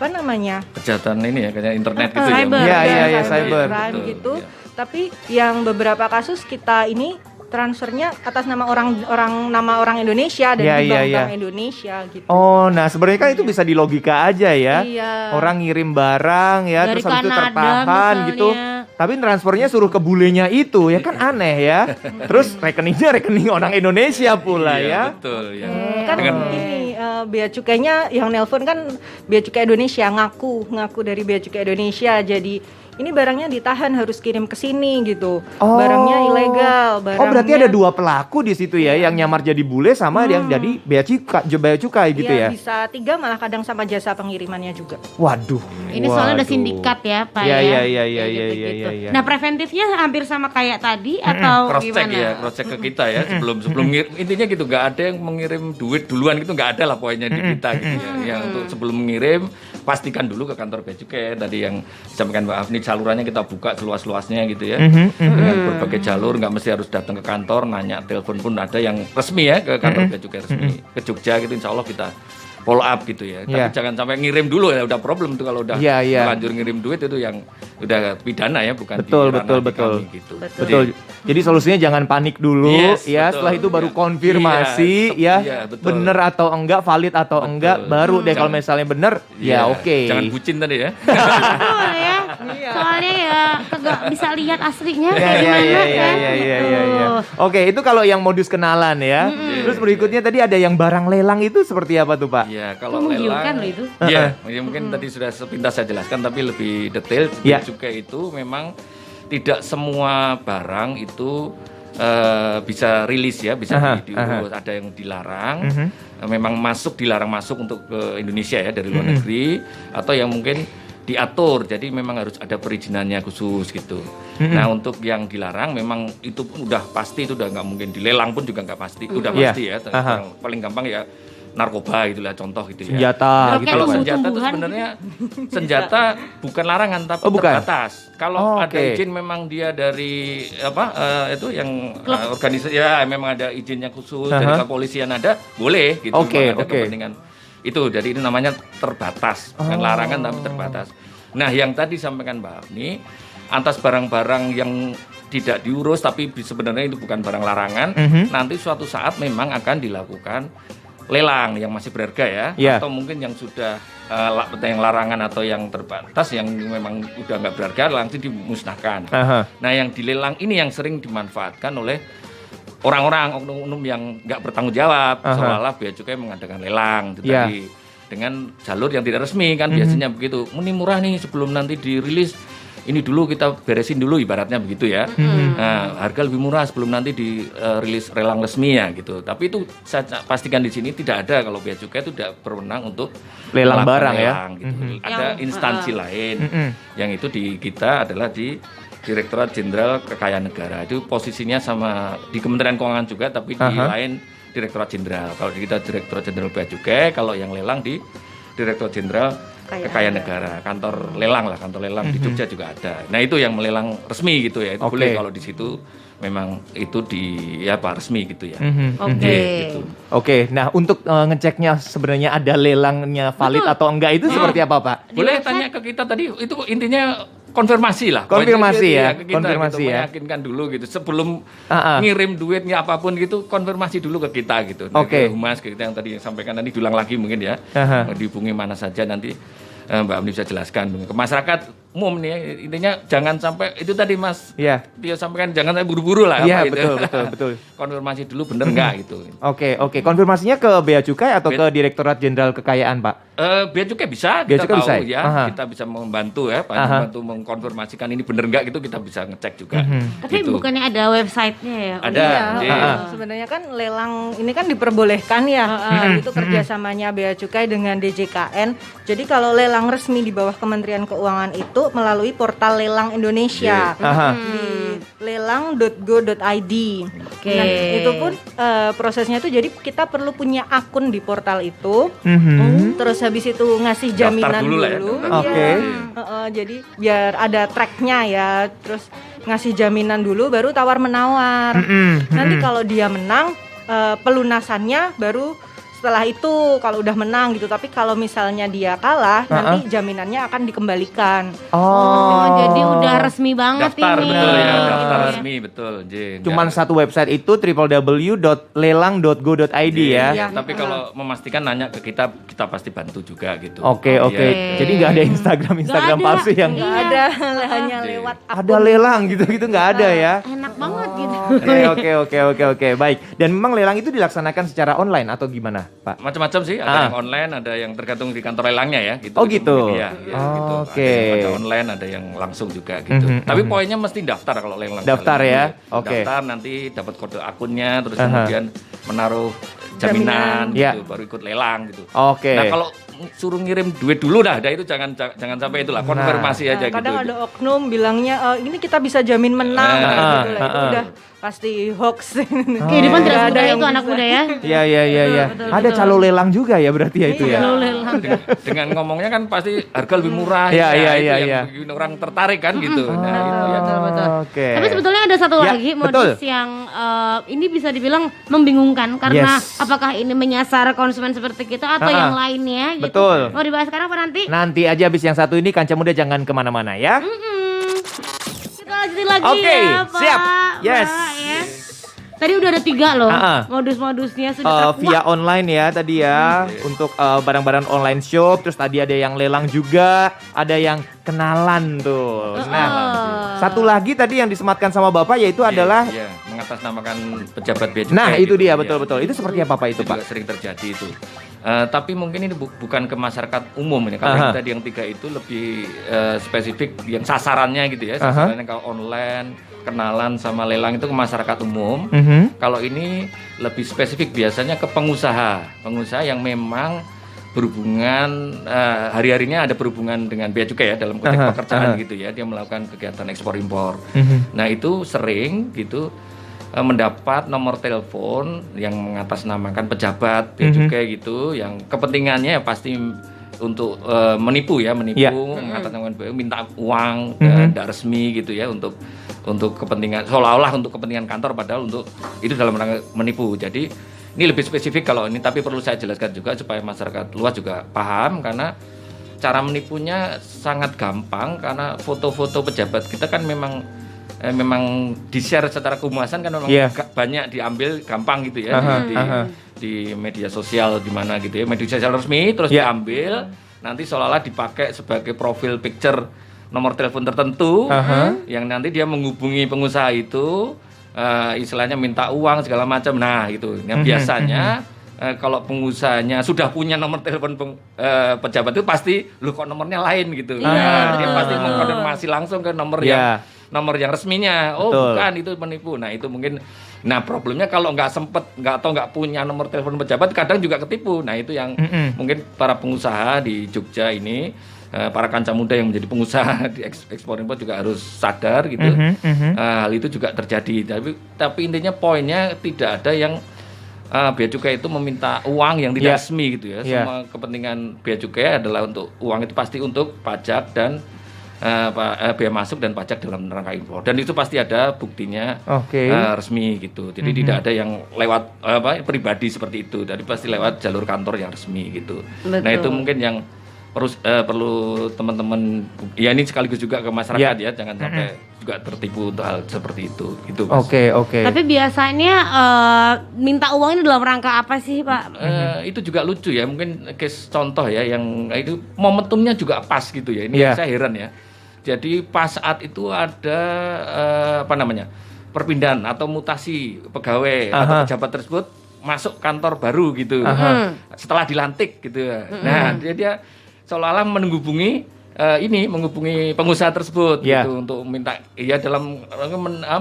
[SPEAKER 2] Kejahatan ini ya, kayak internet gitu
[SPEAKER 1] cyber.
[SPEAKER 2] ya.
[SPEAKER 3] Cyber
[SPEAKER 4] gitu. Tapi yang beberapa kasus kita ini transfernya atas nama orang Indonesia dan di bank Indonesia gitu.
[SPEAKER 3] Oh, nah sebenarnya kan itu bisa dilogika aja ya.
[SPEAKER 4] Iya.
[SPEAKER 3] Orang ngirim barang ya,
[SPEAKER 1] Dari
[SPEAKER 3] terus habis itu
[SPEAKER 1] Kanada
[SPEAKER 3] tertahan
[SPEAKER 1] misalnya.
[SPEAKER 3] gitu. Tapi transfernya suruh ke bulenya itu ya kan aneh ya. Terus rekeningnya rekening orang Indonesia pula ya.
[SPEAKER 2] Betul ya.
[SPEAKER 4] Kan ini bea cukainya yang nelpon kan bea cukai Indonesia ngaku dari bea cukai Indonesia. Jadi ini barangnya ditahan harus kirim ke sini gitu.
[SPEAKER 3] Oh.
[SPEAKER 4] Barangnya ilegal,
[SPEAKER 3] Oh, berarti ada 2 pelaku di situ ya, yang nyamar jadi bule sama yang jadi bea cukai gitu ya.
[SPEAKER 4] Bisa 3 malah kadang sama jasa pengirimannya juga.
[SPEAKER 3] Waduh.
[SPEAKER 1] Ini soalnya udah
[SPEAKER 3] waduh.
[SPEAKER 1] sindikat ya, Pak
[SPEAKER 3] Iya,
[SPEAKER 1] ya.
[SPEAKER 3] iya, iya,
[SPEAKER 1] Kayak
[SPEAKER 3] iya,
[SPEAKER 1] gitu-gitu.
[SPEAKER 3] iya, iya.
[SPEAKER 1] Nah, preventifnya hampir sama kayak tadi atau
[SPEAKER 2] Cross check
[SPEAKER 1] gimana?
[SPEAKER 2] ya, cross check ke kita ya sebelum intinya gitu, nggak ada yang mengirim duit duluan gitu, nggak ada lah pokoknya di kita gitu ya. Yang untuk sebelum mengirim pastikan dulu ke kantor bea cukai tadi yang disampaikan Mbak Afni, salurannya kita buka seluas-luasnya gitu ya, dengan berbagai jalur, nggak mesti harus datang ke kantor, nanya telepon pun ada yang resmi ya ke kantor bea cukai resmi ke Jogja gitu, insya Allah kita follow up gitu ya.
[SPEAKER 3] Iya.
[SPEAKER 2] Tapi jangan sampai ngirim dulu ya, udah problem tuh kalau udah
[SPEAKER 3] Iya, iya.
[SPEAKER 2] terlanjur ngirim duit itu yang udah pidana ya, bukan
[SPEAKER 3] Betul,
[SPEAKER 2] di ranah
[SPEAKER 3] betul,
[SPEAKER 2] di
[SPEAKER 3] betul.
[SPEAKER 2] kami gitu.
[SPEAKER 3] Betul. Jadi solusinya jangan panik dulu
[SPEAKER 2] Yes,
[SPEAKER 3] ya.
[SPEAKER 2] betul.
[SPEAKER 3] Setelah itu baru
[SPEAKER 2] Iya.
[SPEAKER 3] konfirmasi
[SPEAKER 2] Iya,
[SPEAKER 3] ya,
[SPEAKER 2] iya, betul.
[SPEAKER 3] bener atau enggak, valid atau
[SPEAKER 2] Betul.
[SPEAKER 3] enggak, baru deh kalau
[SPEAKER 2] Jangan-
[SPEAKER 3] misalnya bener
[SPEAKER 2] Iya,
[SPEAKER 3] ya oke.
[SPEAKER 2] Jangan bucin tadi ya.
[SPEAKER 1] Betul ya.
[SPEAKER 4] Iya.
[SPEAKER 1] Soalnya ya kagak bisa lihat aslinya
[SPEAKER 3] Ya,
[SPEAKER 1] kayak
[SPEAKER 3] ya,
[SPEAKER 1] gimana
[SPEAKER 3] ya, ya,
[SPEAKER 1] kan.
[SPEAKER 3] ya, ya, ya, ya.
[SPEAKER 1] Tuh.
[SPEAKER 3] Oke, itu kalau yang modus kenalan ya. Terus berikutnya tadi ada yang barang lelang, itu seperti apa tuh, Pak?
[SPEAKER 2] Iya, kalau
[SPEAKER 1] Itu menggiurkan
[SPEAKER 2] lelang
[SPEAKER 1] loh itu.
[SPEAKER 2] Iya, ya mungkin tadi sudah sepintas saya jelaskan tapi lebih detail.
[SPEAKER 3] Iya.
[SPEAKER 2] Juga itu memang tidak semua barang itu bisa rilis ya, bisa diurus. Ada yang dilarang, memang dilarang masuk untuk ke Indonesia ya dari luar negeri, atau yang mungkin diatur, jadi memang harus ada perizinannya khusus gitu. Nah untuk yang dilarang memang itu pun udah pasti, itu udah nggak mungkin, dilelang pun juga nggak pasti, udah
[SPEAKER 3] Iya.
[SPEAKER 2] pasti ya. Yang paling gampang ya narkoba gitulah contoh gitu ya.
[SPEAKER 3] Senjata
[SPEAKER 1] Oke,
[SPEAKER 3] gitu.
[SPEAKER 2] Kalau
[SPEAKER 1] tumbuh-
[SPEAKER 2] senjata itu
[SPEAKER 1] tumbuhan
[SPEAKER 2] sebenarnya senjata bukan larangan tapi
[SPEAKER 3] Oh, bukan?
[SPEAKER 2] terbatas. Kalau
[SPEAKER 3] Oh,
[SPEAKER 2] ada
[SPEAKER 3] oke.
[SPEAKER 2] izin memang dia dari itu yang organisasi ya, memang ada izinnya khusus dari kepolisian ada, boleh gitu.
[SPEAKER 3] Oke,
[SPEAKER 2] Memang ada
[SPEAKER 3] oke.
[SPEAKER 2] kepentingan itu. Jadi ini namanya terbatas, bukan larangan tapi terbatas. Nah, yang tadi sampaikan Mbak Afni, atas barang-barang yang tidak diurus tapi sebenarnya itu bukan barang larangan, nanti suatu saat memang akan dilakukan lelang yang masih berharga ya,
[SPEAKER 3] Iya.
[SPEAKER 2] atau mungkin yang sudah yang larangan atau yang terbatas yang memang udah nggak berharga langsung dimusnahkan.
[SPEAKER 3] Aha.
[SPEAKER 2] Nah yang dilelang ini yang sering dimanfaatkan oleh orang-orang oknum-oknum yang nggak bertanggung jawab, seolah-olah bea cukai mengadakan lelang itu
[SPEAKER 3] Iya.
[SPEAKER 2] tadi dengan jalur yang tidak resmi kan biasanya begitu. Ini murah nih, sebelum nanti dirilis ini dulu kita beresin dulu ibaratnya begitu ya. Nah, harga lebih murah sebelum nanti dirilis lelang resmi ya gitu. Tapi itu saya pastikan di sini tidak ada, kalau bea cukai itu tidak berwenang untuk
[SPEAKER 3] Lelang
[SPEAKER 2] melakukan
[SPEAKER 3] barang ya.
[SPEAKER 2] lelang, gitu. Ada
[SPEAKER 1] Yang-
[SPEAKER 2] instansi lain yang itu di kita adalah di Direktorat Jenderal Kekayaan Negara. Itu posisinya sama di Kementerian Keuangan juga, tapi di lain Direktorat Jenderal. Kalau di kita Direktorat Jenderal Bea Cukai, kalau yang lelang di Direktorat Jenderal Kekayaan Negara, kantor lelang lah, kantor lelang di Jogja juga ada. Nah itu yang melelang resmi gitu ya, itu
[SPEAKER 3] Oke.
[SPEAKER 2] boleh kalau di situ memang itu resmi gitu ya.
[SPEAKER 1] Oke.
[SPEAKER 2] Gitu.
[SPEAKER 3] Oke, nah untuk ngeceknya sebenarnya ada lelangnya valid atau enggak itu seperti apa, Pak?
[SPEAKER 2] Boleh tanya ke kita tadi, itu intinya konfirmasi lah.
[SPEAKER 3] Konfirmasi
[SPEAKER 2] Pokoknya
[SPEAKER 3] ya,
[SPEAKER 2] ke kita,
[SPEAKER 3] konfirmasi
[SPEAKER 2] gitu,
[SPEAKER 3] ya.
[SPEAKER 2] meyakinkan dulu gitu. Sebelum
[SPEAKER 3] Ah, ah.
[SPEAKER 2] ngirim duitnya apapun gitu, konfirmasi dulu ke kita gitu. Nah,
[SPEAKER 3] Oke.
[SPEAKER 2] ke Humas, ke kita yang tadi yang sampaikan, nanti diulang lagi mungkin ya.
[SPEAKER 3] Aha.
[SPEAKER 2] Dihubungi mana saja nanti Mbak Amni bisa jelaskan. Ke masyarakat umum nih ya, intinya jangan sampai, itu tadi Mas
[SPEAKER 3] Iya.
[SPEAKER 2] dia sampaikan, jangan sampai buru-buru lah.
[SPEAKER 3] Iya,
[SPEAKER 2] apa itu.
[SPEAKER 3] betul.
[SPEAKER 2] Konfirmasi dulu bener nggak gitu.
[SPEAKER 3] Oke. Konfirmasinya ke Bea Cukai atau ke Direktorat Jenderal Kekayaan, Pak?
[SPEAKER 2] Bea cukai bisa,
[SPEAKER 3] Bea
[SPEAKER 2] kita
[SPEAKER 3] cukai
[SPEAKER 2] tahu
[SPEAKER 3] bisa?
[SPEAKER 2] ya,
[SPEAKER 3] Aha.
[SPEAKER 2] kita bisa membantu ya,
[SPEAKER 3] Aha.
[SPEAKER 2] membantu mengkonfirmasikan ini bener nggak gitu, kita bisa ngecek juga.
[SPEAKER 1] Tapi
[SPEAKER 2] Gitu.
[SPEAKER 1] bukannya ada websitenya ya?
[SPEAKER 2] Ada.
[SPEAKER 4] Iya,
[SPEAKER 2] Iya.
[SPEAKER 4] sebenarnya kan lelang ini kan diperbolehkan ya, itu kerjasamanya Bea Cukai dengan DJKN. Jadi kalau lelang resmi di bawah Kementerian Keuangan itu melalui portal Lelang Indonesia
[SPEAKER 3] Aha.
[SPEAKER 4] di lelang.go.id.
[SPEAKER 1] Oke.
[SPEAKER 4] Nah, itu pun prosesnya itu jadi kita perlu punya akun di portal itu. Terus habis itu ngasih
[SPEAKER 2] Daftar
[SPEAKER 4] jaminan
[SPEAKER 2] dulu lah ya,
[SPEAKER 4] dulu.
[SPEAKER 2] daftar
[SPEAKER 3] Oke.
[SPEAKER 4] Iya. Jadi biar ada tracknya ya. Terus ngasih jaminan dulu baru tawar menawar. Nanti kalau dia menang pelunasannya baru setelah itu kalau udah menang gitu. Tapi kalau misalnya dia kalah nanti jaminannya akan dikembalikan.
[SPEAKER 1] Oh, jadi udah resmi banget
[SPEAKER 2] Daftar
[SPEAKER 1] ini.
[SPEAKER 2] betul ya,
[SPEAKER 1] Oh,
[SPEAKER 2] daftar
[SPEAKER 1] iya.
[SPEAKER 2] resmi betul, Jin.
[SPEAKER 3] Cuman satu website itu www.lelang.go.id ya.
[SPEAKER 4] Iya.
[SPEAKER 2] Tapi kalau memastikan nanya ke kita pasti bantu juga gitu.
[SPEAKER 3] Oke.
[SPEAKER 2] Iya.
[SPEAKER 3] Jadi nggak ada Instagram
[SPEAKER 1] Nggak ada.
[SPEAKER 3] palsu yang
[SPEAKER 1] Iya.
[SPEAKER 4] Nggak ada hanya lewat
[SPEAKER 3] ada lelang gitu nggak ada ya.
[SPEAKER 1] Enak banget gitu.
[SPEAKER 3] Oke. Baik. Dan memang lelang itu dilaksanakan secara online atau gimana? Pak?
[SPEAKER 2] Macam-macam sih, ada yang online, ada yang tergantung di kantor lelangnya ya gitu.
[SPEAKER 3] Oh gitu.
[SPEAKER 2] Iya, gitu.
[SPEAKER 3] Oke.
[SPEAKER 2] Ada yang online, ada yang langsung juga gitu. Tapi poinnya mesti daftar kalau lelang.
[SPEAKER 3] Daftar ya. Oke.
[SPEAKER 2] Daftar nanti dapat kode akunnya, terus kemudian menaruh jaminan
[SPEAKER 3] Ya.
[SPEAKER 2] gitu, baru ikut lelang gitu.
[SPEAKER 3] Oke.
[SPEAKER 2] Nah kalau suruh ngirim duit dulu dah, itu jangan sampai itulah, konfirmasi aja gitu.
[SPEAKER 4] Kadang ada oknum bilangnya ini kita bisa jamin menang gitu lah. Itu udah pasti hoax.
[SPEAKER 1] Kehidupan tidak
[SPEAKER 4] Nggak ada
[SPEAKER 1] semudah
[SPEAKER 4] yang
[SPEAKER 1] itu anak
[SPEAKER 4] bisa.
[SPEAKER 1] muda ya.
[SPEAKER 3] Iya.
[SPEAKER 1] Betul,
[SPEAKER 3] Ada
[SPEAKER 1] betul.
[SPEAKER 3] calo lelang juga ya berarti ya itu ya.
[SPEAKER 1] Calo lelang.
[SPEAKER 2] Dengan ngomongnya kan pasti harga lebih murah.
[SPEAKER 3] Iya,
[SPEAKER 2] ya,
[SPEAKER 3] iya,
[SPEAKER 2] itu
[SPEAKER 3] iya,
[SPEAKER 2] yang
[SPEAKER 3] iya.
[SPEAKER 2] bikin orang tertarik kan gitu. Nah itu ya.
[SPEAKER 1] Betul.
[SPEAKER 3] Oke.
[SPEAKER 1] Tapi sebetulnya ada satu
[SPEAKER 3] Ya,
[SPEAKER 1] lagi modus
[SPEAKER 3] betul.
[SPEAKER 1] yang ini bisa dibilang membingungkan karena
[SPEAKER 3] Yes.
[SPEAKER 1] apakah ini menyasar konsumen seperti kita atau yang lainnya gitu.
[SPEAKER 3] Betul.
[SPEAKER 1] Mau dibahas sekarang apa nanti?
[SPEAKER 3] Nanti aja habis yang satu ini Kanca Muda jangan kemana-mana ya.
[SPEAKER 1] Kita lanjutin lagi
[SPEAKER 3] Oke,
[SPEAKER 1] ya Pak.
[SPEAKER 3] siap. Yes.
[SPEAKER 1] Mbak, ya. Tadi udah ada 3 loh modus-modusnya sudah
[SPEAKER 3] Via online ya tadi ya untuk barang-barang online shop, terus tadi ada yang lelang juga, ada yang kenalan tuh. Nah, satu lagi tadi yang disematkan sama Bapak yaitu adalah
[SPEAKER 2] Iya, mengatasnamakan pejabat bea cukai.
[SPEAKER 3] nah itu
[SPEAKER 2] gitu,
[SPEAKER 3] dia
[SPEAKER 2] ya.
[SPEAKER 3] betul-betul. Itu seperti apa Pak itu
[SPEAKER 2] Juga
[SPEAKER 3] Pak?
[SPEAKER 2] sering terjadi itu. Tapi mungkin ini bukan ke masyarakat umum ini. Kalau yang tadi yang 3 itu lebih spesifik yang sasarannya gitu ya. Sasarannya kalau online, kenalan sama lelang itu ke masyarakat umum. Kalau ini lebih spesifik biasanya ke pengusaha yang memang berhubungan hari-harinya ada berhubungan dengan bea cukai ya dalam konteks pekerjaan gitu ya. Dia melakukan kegiatan ekspor impor. Nah itu sering gitu mendapat nomor telepon yang mengatasnamakan pejabat bea cukai gitu, yang kepentingannya ya pasti untuk menipu, mengatasnamakan bea, minta uang tidak resmi gitu ya untuk kepentingan seolah-olah untuk kepentingan kantor padahal untuk itu dalam rangka menipu. Jadi ini lebih spesifik kalau ini, tapi perlu saya jelaskan juga supaya masyarakat luas juga paham karena cara menipunya sangat gampang karena foto-foto pejabat kita kan memang di-share secara kehumasan kan memang banyak diambil gampang gitu ya di media sosial gimana gitu ya, media sosial resmi terus diambil nanti seolah-olah dipakai sebagai profil picture nomor telepon tertentu yang nanti dia menghubungi pengusaha itu istilahnya minta uang segala macam. Nah itu yang biasanya kalau pengusahanya sudah punya nomor telepon pejabat itu pasti lu kok nomornya lain gitu. Nah, dia pasti mengkonfirmasi langsung ke nomor yang resminya. Oh betul. Bukan, itu menipu. Nah itu mungkin, nah problemnya kalau nggak punya nomor telepon pejabat kadang juga ketipu. Nah itu yang mungkin para pengusaha di Jogja ini, para kanca muda yang menjadi pengusaha di ekspor impor juga harus sadar gitu. Hal itu juga terjadi. Tapi intinya poinnya tidak ada yang bea cukai itu meminta uang yang tidak resmi gitu ya. Semua kepentingan bea cukai adalah untuk uang itu pasti untuk pajak dan bea masuk dan pajak dalam rangka impor, dan itu pasti ada buktinya resmi gitu. Jadi tidak ada yang lewat pribadi seperti itu, jadi pasti lewat jalur kantor yang resmi gitu. Betul. Nah itu mungkin yang perlu teman-teman ya, ini sekaligus juga ke masyarakat ya, jangan sampai juga tertipu untuk hal seperti itu gitu.
[SPEAKER 3] Oke.
[SPEAKER 1] Tapi biasanya minta uang ini dalam rangka apa sih Pak?
[SPEAKER 2] Itu juga lucu ya, mungkin case contoh ya yang itu momentumnya juga pas gitu ya. Ini saya heran ya. Jadi pas saat itu ada perpindahan atau mutasi pegawai atau pejabat tersebut masuk kantor baru gitu. Setelah dilantik gitu. Nah, dia seolah-olah menghubungi pengusaha tersebut gitu untuk minta dalam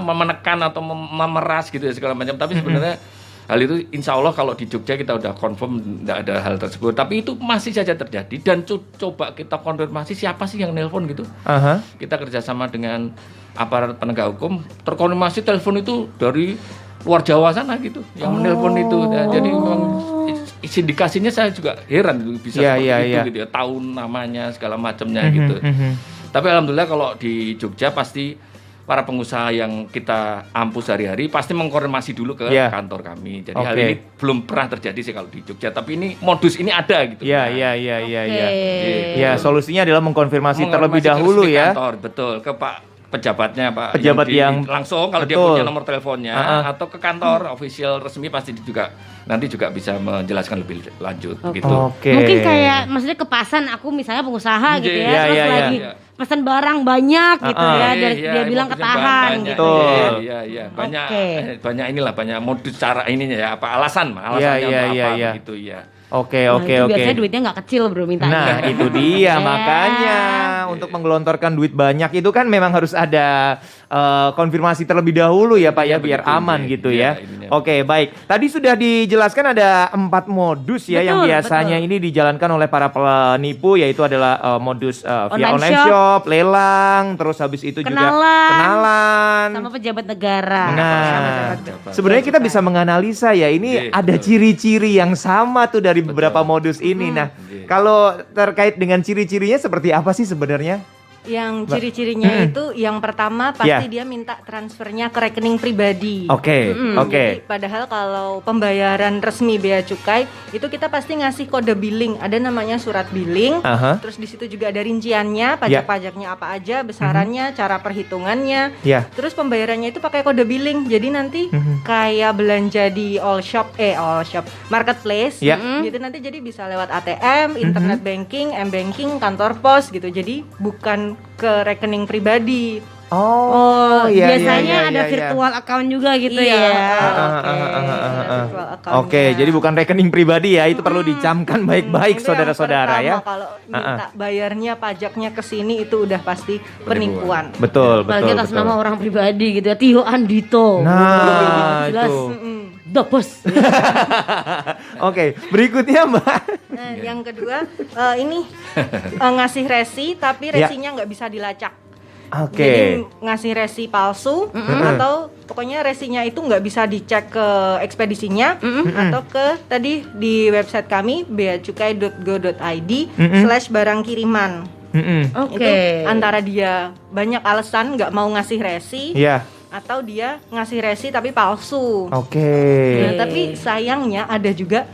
[SPEAKER 2] menekan atau memeras gitu ya segala macam. Tapi sebenarnya hal itu insya Allah kalau di Jogja kita udah confirm tidak ada hal tersebut. Tapi itu masih saja terjadi dan coba kita konfirmasi siapa sih yang nelpon gitu. Kita kerjasama dengan aparat penegak hukum, terkonfirmasi telepon itu dari luar Jawa sana gitu yang menelpon itu. Nah, jadi memang sindikasinya saya juga heran bisa seperti itu gitu ya, tahu namanya segala macamnya gitu. Tapi alhamdulillah kalau di Jogja pasti para pengusaha yang kita ampus hari-hari pasti mengkonfirmasi dulu ke kantor kami. Jadi hal ini belum pernah terjadi sih kalau di Jogja, tapi ini modus ini ada gitu.
[SPEAKER 3] Iya. Ya, solusinya adalah mengkonfirmasi terlebih dahulu ya.
[SPEAKER 2] Kantor, betul, ke Pak pejabatnya Pak.
[SPEAKER 3] Pejabat yang
[SPEAKER 2] langsung kalau dia
[SPEAKER 3] betul.
[SPEAKER 2] punya nomor teleponnya atau ke kantor official resmi pasti juga nanti juga bisa menjelaskan lebih lanjut gitu.
[SPEAKER 3] Oke.
[SPEAKER 1] Mungkin kayak maksudnya ke pasan aku misalnya pengusaha gitu ya,
[SPEAKER 3] Iya,
[SPEAKER 1] terus
[SPEAKER 3] iya,
[SPEAKER 1] lagi
[SPEAKER 2] iya.
[SPEAKER 1] pesan barang banyak gitu ya, dia bilang ketahan
[SPEAKER 2] banyak,
[SPEAKER 1] gitu.
[SPEAKER 3] Betul.
[SPEAKER 2] Iya, banyak
[SPEAKER 1] Oke.
[SPEAKER 2] banyak banyak modus cara ininya ya, apa alasannya
[SPEAKER 3] Iya.
[SPEAKER 2] gitu ya.
[SPEAKER 3] Oke.
[SPEAKER 1] Nah, itu biasanya duitnya nggak kecil bro mintanya.
[SPEAKER 3] Nah, itu dia
[SPEAKER 1] Ya.
[SPEAKER 3] makanya untuk menggelontorkan duit banyak itu kan memang harus ada konfirmasi terlebih dahulu ya Pak ya, biar
[SPEAKER 2] betul,
[SPEAKER 3] aman
[SPEAKER 2] iya.
[SPEAKER 3] gitu
[SPEAKER 2] Iya,
[SPEAKER 3] ya.
[SPEAKER 2] ininya.
[SPEAKER 3] Oke, baik. Tadi sudah dijelaskan ada 4 modus ya yang
[SPEAKER 1] Betul,
[SPEAKER 3] biasanya ini dijalankan oleh para penipu, yaitu adalah modus via
[SPEAKER 1] Online
[SPEAKER 3] online shop, lelang, terus habis itu juga kenalan.
[SPEAKER 1] Sama pejabat negara.
[SPEAKER 3] Nah,
[SPEAKER 2] Pejabat.
[SPEAKER 3] sebenarnya kita bisa menganalisa ya ini
[SPEAKER 2] Iya,
[SPEAKER 3] ada
[SPEAKER 2] betul.
[SPEAKER 3] ciri-ciri yang sama tuh dari beberapa modus ini. Nah,
[SPEAKER 2] Iya.
[SPEAKER 3] kalau terkait dengan ciri-cirinya seperti apa sih sebenarnya?
[SPEAKER 4] Yang ciri-cirinya itu yang pertama pasti dia minta transfernya ke rekening pribadi.
[SPEAKER 3] Oke.
[SPEAKER 4] Jadi, padahal kalau pembayaran resmi bea cukai itu kita pasti ngasih kode billing, ada namanya surat billing.
[SPEAKER 3] Aha.
[SPEAKER 4] Terus di situ juga ada rinciannya, pajak-pajaknya apa aja, besarannya, cara perhitungannya.
[SPEAKER 3] Ya.
[SPEAKER 4] Terus pembayarannya itu pakai kode billing. Jadi nanti kayak belanja di all shop marketplace
[SPEAKER 3] Ya.
[SPEAKER 4] gitu, nanti jadi bisa lewat ATM, internet banking, M-banking, kantor pos gitu. Jadi bukan ke rekening pribadi.
[SPEAKER 3] Oh, iya,
[SPEAKER 1] biasanya
[SPEAKER 3] iya,
[SPEAKER 1] ada
[SPEAKER 3] iya,
[SPEAKER 1] virtual account juga gitu
[SPEAKER 4] Iya.
[SPEAKER 1] ya.
[SPEAKER 4] Virtual account-nya.
[SPEAKER 3] Oke, jadi bukan rekening pribadi ya, itu perlu dicamkan baik-baik
[SPEAKER 4] Itu yang
[SPEAKER 3] saudara-saudara ya.
[SPEAKER 4] pertama, kalau minta bayarnya pajaknya ke sini itu udah pasti penipuan.
[SPEAKER 3] Betul,
[SPEAKER 1] Apalagi
[SPEAKER 3] betul,
[SPEAKER 1] atas
[SPEAKER 3] betul.
[SPEAKER 1] nama orang pribadi gitu ya, Tio Andito.
[SPEAKER 3] Nah,
[SPEAKER 1] Jelas.
[SPEAKER 3] itu.
[SPEAKER 1] Dopos.
[SPEAKER 3] Oke, berikutnya Mbak.
[SPEAKER 4] Nah, yang kedua ini ngasih resi tapi resinya nggak bisa dilacak.
[SPEAKER 3] Oke.
[SPEAKER 4] Jadi ngasih resi palsu atau pokoknya resinya itu nggak bisa dicek ke ekspedisinya atau ke tadi di website kami beacukai.go.id/barang kiriman.
[SPEAKER 1] Oke.
[SPEAKER 4] Itu antara dia banyak alasan nggak mau ngasih resi
[SPEAKER 3] Iya.
[SPEAKER 4] atau dia ngasih resi tapi palsu.
[SPEAKER 3] Oke.
[SPEAKER 4] Nah, tapi sayangnya ada juga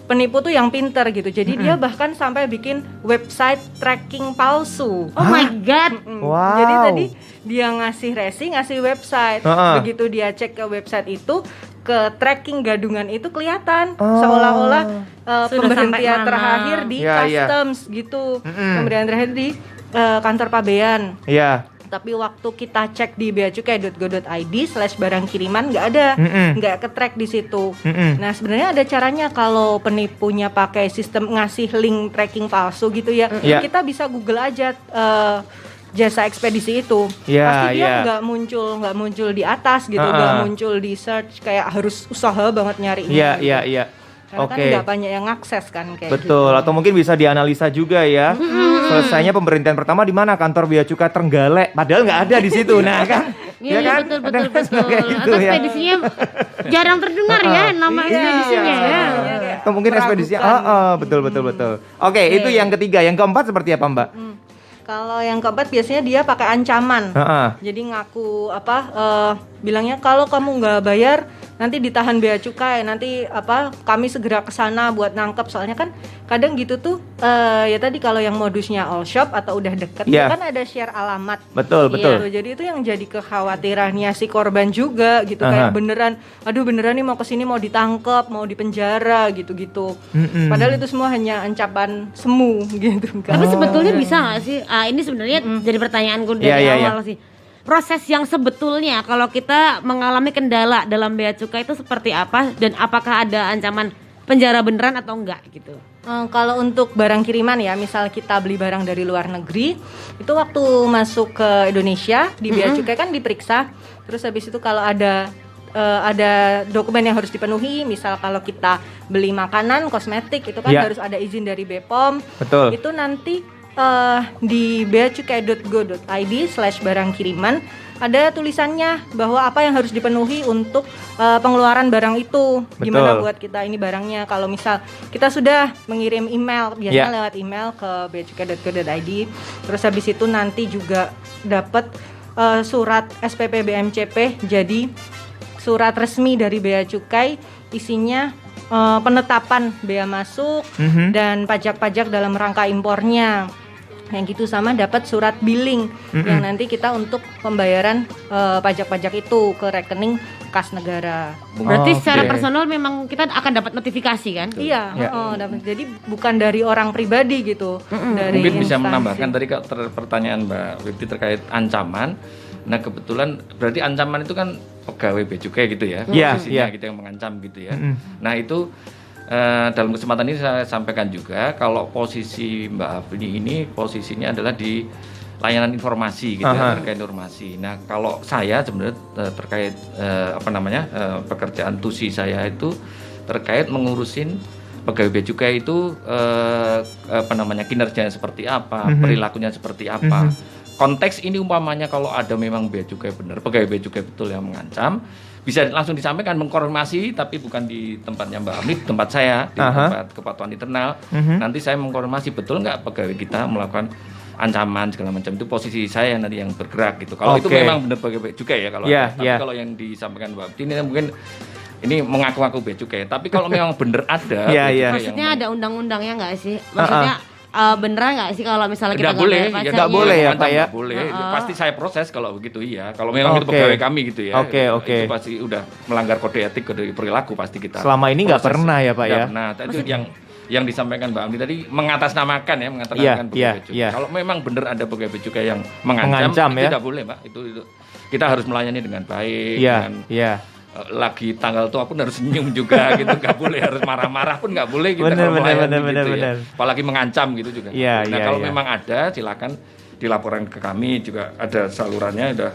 [SPEAKER 4] penipu tuh yang pinter gitu. Jadi dia bahkan sampai bikin website tracking palsu.
[SPEAKER 1] Oh my god.
[SPEAKER 3] Wow.
[SPEAKER 4] Jadi tadi dia ngasih resi, ngasih website. Begitu dia cek ke website itu, ke tracking gadungan itu kelihatan seolah-olah
[SPEAKER 1] Sudah
[SPEAKER 4] pemberhentian
[SPEAKER 1] sampai mana.
[SPEAKER 4] terakhir di
[SPEAKER 3] Iya, iya.
[SPEAKER 4] customs gitu. Pemberhentian terakhir di kantor pabean.
[SPEAKER 3] Iya.
[SPEAKER 4] Tapi waktu kita cek di beacukai.go.id/barang kiriman nggak ada, nggak ke-track di situ. Nah sebenarnya ada caranya kalau penipunya pakai sistem ngasih link tracking palsu gitu ya,
[SPEAKER 3] Iya.
[SPEAKER 4] kita bisa Google aja jasa ekspedisi itu,
[SPEAKER 3] Iya,
[SPEAKER 4] pasti dia
[SPEAKER 3] iya.
[SPEAKER 4] nggak muncul di atas gitu, nggak muncul di search, kayak harus usaha banget nyarinya.
[SPEAKER 3] Iya, iya.
[SPEAKER 4] Karena kan
[SPEAKER 3] Oke.
[SPEAKER 4] nggak banyak yang akses kan kayak
[SPEAKER 3] Betul,
[SPEAKER 4] gitu.
[SPEAKER 3] atau mungkin bisa dianalisa juga ya. Selesainya pemberhentian pertama di mana? Kantor Bea Cukai Trenggalek. Padahal nggak ada di situ. Nah, kan?
[SPEAKER 1] Iya,
[SPEAKER 3] kan?
[SPEAKER 1] betul.
[SPEAKER 3] Ada kayak gitu
[SPEAKER 1] Atau
[SPEAKER 3] ya.
[SPEAKER 1] ekspedisinya jarang terdengar ya nama ekspedisinya ya.
[SPEAKER 3] Atau mungkin ekspedisinya. Betul. Oke, itu yang ketiga. Yang keempat seperti apa, Mbak?
[SPEAKER 4] Kalau yang keempat biasanya dia pakai ancaman. Jadi ngaku bilangnya kalau kamu nggak bayar nanti ditahan bea cukai, nanti kami segera ke sana buat nangkep. Soalnya kan kadang gitu tuh ya tadi kalau yang modusnya all shop atau udah deket itu kan ada share alamat.
[SPEAKER 3] Betul.
[SPEAKER 4] Gitu. Jadi itu yang jadi kekhawatirannya si korban juga gitu, kayak beneran nih mau kesini mau ditangkep, mau dipenjara gitu-gitu. Padahal itu semua hanya ancaman semu gitu kan.
[SPEAKER 1] Tapi sebetulnya bisa nggak sih? Ini sebenarnya jadi pertanyaanku dari awal sih. Proses yang sebetulnya kalau kita mengalami kendala dalam bea cukai itu seperti apa dan apakah ada ancaman penjara beneran atau enggak gitu?
[SPEAKER 4] Kalau untuk barang kiriman ya, misal kita beli barang dari luar negeri, itu waktu masuk ke Indonesia di bea cukai kan diperiksa. Terus habis itu kalau ada dokumen yang harus dipenuhi, misal kalau kita beli makanan, kosmetik itu kan harus ada izin dari BPOM.
[SPEAKER 3] Betul.
[SPEAKER 4] Itu nanti di beacukai.go.id/barang kiriman ada tulisannya bahwa apa yang harus dipenuhi untuk pengeluaran barang itu. Gimana buat kita ini barangnya. Kalau misal kita sudah mengirim email, biasanya lewat email ke beacukai.go.id, terus habis itu nanti juga dapat surat SPP BMCP, jadi surat resmi dari Bea Cukai, isinya penetapan bea masuk dan pajak-pajak dalam rangka impornya. yang gitu, sama dapat surat billing yang nanti kita untuk pembayaran pajak-pajak itu ke rekening kas negara.
[SPEAKER 1] Berarti secara personal memang kita akan dapat notifikasi kan?
[SPEAKER 4] Iya, dapat. Jadi bukan dari orang pribadi gitu. Dari
[SPEAKER 2] Mungkin bisa
[SPEAKER 4] instansi.
[SPEAKER 2] menambahkan tadi pertanyaan Mbak Wipti terkait ancaman. Nah kebetulan berarti ancaman itu kan pegawai bea cukai gitu ya, posisinya gitu yang mengancam gitu ya. Nah itu dalam kesempatan ini saya sampaikan juga kalau posisi Mbak Afni ini posisinya adalah di layanan informasi gitu ya, terkait informasi. Nah kalau saya sebenarnya terkait pekerjaan tusi saya itu terkait mengurusin pegawai bea cukai itu kinerjanya seperti apa, perilakunya seperti apa. Konteks ini umpamanya kalau ada memang bea cukai benar, pegawai bea cukai betul yang mengancam, bisa langsung disampaikan mengkonfirmasi, tapi bukan di tempatnya Mbak Afni, di tempat saya, di tempat kepatuhan internal. Nanti saya mengkonfirmasi betul nggak pegawai kita melakukan ancaman segala macam, itu posisi saya nanti yang bergerak gitu. Kalau itu memang benar pegawai bea cukai ya kalau ada. Tapi kalau yang disampaikan Mbak Afni ini mungkin ini mengaku-ngaku bea cukai. Tapi kalau memang benar ada,
[SPEAKER 1] maksudnya ada undang-undangnya nggak sih? Maksudnya beneran nggak sih kalau misalnya kita
[SPEAKER 2] nggak boleh,
[SPEAKER 3] nggak boleh ya Pak ya?
[SPEAKER 2] Nggak boleh, pasti saya proses kalau begitu iya. Kalau memang itu pegawai kami gitu ya, itu pasti udah melanggar kode etik, kode perilaku pasti kita.
[SPEAKER 3] Selama ini nggak pernah ya Pak ya?
[SPEAKER 2] Nah itu yang disampaikan Mbak Amni tadi mengatasnamakan pegawai cukai. Kalau memang benar ada pegawai cukai yang mengancam itu tidak boleh Mbak. Itu kita harus melayani dengan baik. Lagi tanggal tua pun harus senyum juga gitu, nggak boleh harus marah-marah pun nggak boleh kita benar. Apalagi mengancam gitu juga. Kalau memang ada silakan dilaporkan ke kami, juga ada salurannya, udah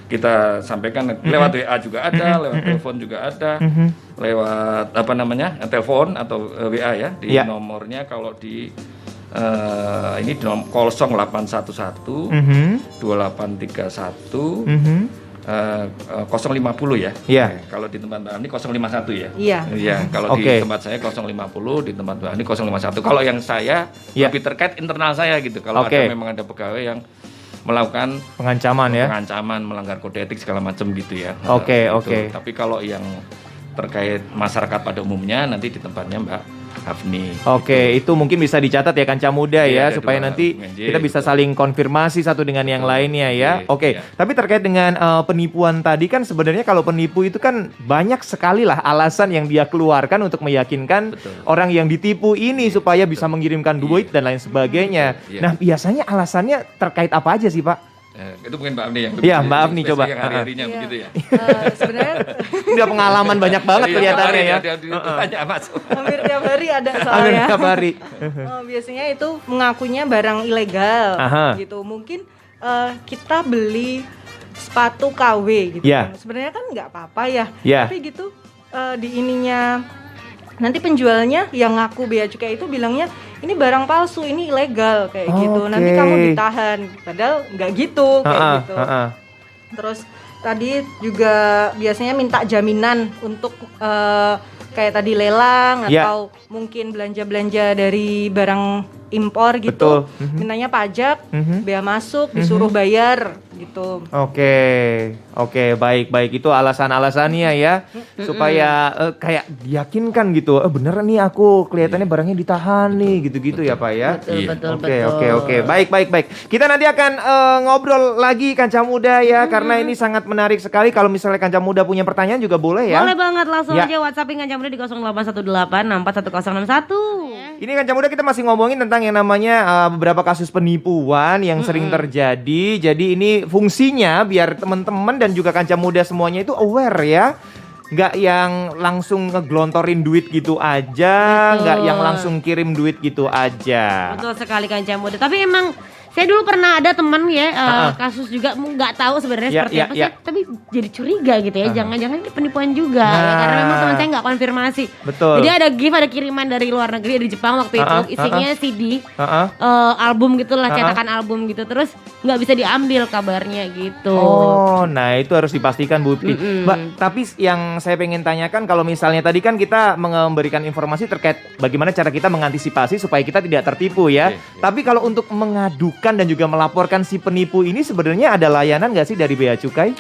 [SPEAKER 2] kita sampaikan lewat WA juga ada, lewat telepon juga ada, lewat telepon atau WA ya di nomornya kalau di ini 0811 2831 050 ya. Kalau di tempat Mbak Ani 051 ya. Iya. Kalau di tempat saya 050, di tempat Mbak Ani 051. Kalau yang saya lebih terkait internal saya gitu. Kalau memang ada pegawai yang melakukan pengancaman, melanggar kode etik segala macam gitu ya. Tapi kalau yang terkait masyarakat pada umumnya nanti di tempatnya Mbak Afni.
[SPEAKER 3] Itu mungkin bisa dicatat ya Kanca Muda ya, supaya nanti kita bisa saling konfirmasi satu dengan yang lainnya ya. Tapi terkait dengan penipuan tadi kan sebenarnya kalau penipu itu kan banyak sekali lah alasan yang dia keluarkan untuk meyakinkan orang yang ditipu ini supaya bisa mengirimkan duit dan lain sebagainya. Nah biasanya alasannya terkait apa aja sih Pak?
[SPEAKER 2] Itu mungkin Mbak Afni yang
[SPEAKER 3] Mbak Afni coba.
[SPEAKER 2] Yang hari-harinya begitu ya.
[SPEAKER 4] Sebenarnya
[SPEAKER 3] udah pengalaman banyak banget kelihatannya ya.
[SPEAKER 4] Hampir tiap hari ada soalnya.
[SPEAKER 3] Hampir tiap hari.
[SPEAKER 4] Biasanya itu mengakunya barang ilegal gitu. Mungkin kita beli sepatu KW gitu. Sebenarnya kan nggak apa-apa ya. Tapi gitu di ininya nanti penjualnya yang ngaku bea cukai itu bilangnya ini barang palsu, ini ilegal kayak gitu. Nanti kamu ditahan, padahal nggak gitu kayak gitu. Terus tadi juga biasanya minta jaminan untuk kayak tadi lelang atau mungkin belanja-belanja dari barang impor gitu. Mintanya pajak, bea masuk, disuruh bayar gitu.
[SPEAKER 3] Baik itu alasan-alasannya ya, supaya kayak diyakinkan gitu. Bener nih aku kelihatannya barangnya ditahan nih gitu-gitu ya Pak ya.
[SPEAKER 1] Betul.
[SPEAKER 3] Baik. Kita nanti akan ngobrol lagi Kanca Muda ya, karena ini sangat menarik sekali. Kalau misalnya Kanca Muda punya pertanyaan juga boleh ya.
[SPEAKER 1] Boleh banget, langsung aja WhatsAppin Kanca Muda di 0818641061.
[SPEAKER 3] Ini Kanca Muda kita masih ngomongin tentang yang namanya beberapa kasus penipuan yang sering terjadi. Jadi ini fungsinya biar teman-teman dan juga Kanca Muda semuanya itu aware ya. Nggak yang langsung ngeglontorin duit gitu aja, nggak yang langsung kirim duit gitu aja.
[SPEAKER 1] Betul sekali Kanca Muda. Tapi emang saya dulu pernah ada teman ya kasus juga nggak tahu sebenarnya seperti apa sih, tapi jadi curiga gitu ya. Jangan-jangan ini penipuan juga ya, karena memang teman saya nggak konfirmasi.
[SPEAKER 3] Betul.
[SPEAKER 1] Jadi ada ada kiriman dari luar negeri, dari Jepang waktu itu, isinya CD, album gitulah, cetakan album gitu, terus nggak bisa diambil kabarnya gitu.
[SPEAKER 3] Nah itu harus dipastikan Bu Putri. Mbak, tapi yang saya pengen tanyakan kalau misalnya tadi kan kita memberikan informasi terkait bagaimana cara kita mengantisipasi supaya kita tidak tertipu ya. Tapi kalau untuk mengadukan dan juga melaporkan si penipu ini sebenarnya ada layanan nggak sih dari Bea Cukai?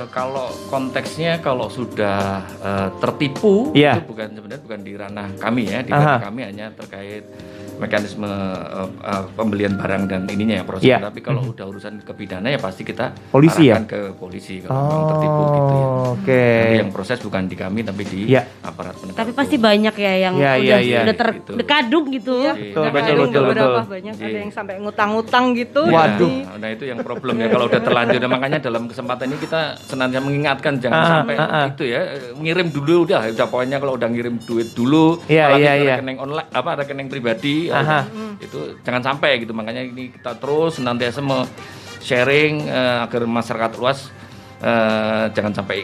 [SPEAKER 2] Kalau konteksnya kalau sudah tertipu itu sebenarnya bukan di ranah kami ya, di ranah kami hanya terkait mekanisme pembelian barang dan ininya ya proses. Tapi kalau udah urusan ke pidana ya pasti kita
[SPEAKER 3] polisi
[SPEAKER 2] arahkan ke polisi kalau memang tertipu gitu ya. Jadi yang proses bukan di kami tapi di aparat penegak.
[SPEAKER 1] Tapi pasti banyak ya yang udah terkadung gitu.
[SPEAKER 3] Betul.
[SPEAKER 4] Banyak ada yang sampai ngutang-ngutang gitu.
[SPEAKER 3] Waduh.
[SPEAKER 2] Nah itu yang problem ya kalau udah terlanjur. Nah, makanya dalam kesempatan ini kita senantiasa mengingatkan jangan sampai itu ya ngirim dulu udah pokoknya kalau udah ngirim duit dulu rekening online rekening pribadi itu jangan sampai gitu. Makanya ini kita terus senantiasa sharing agar masyarakat luas jangan sampai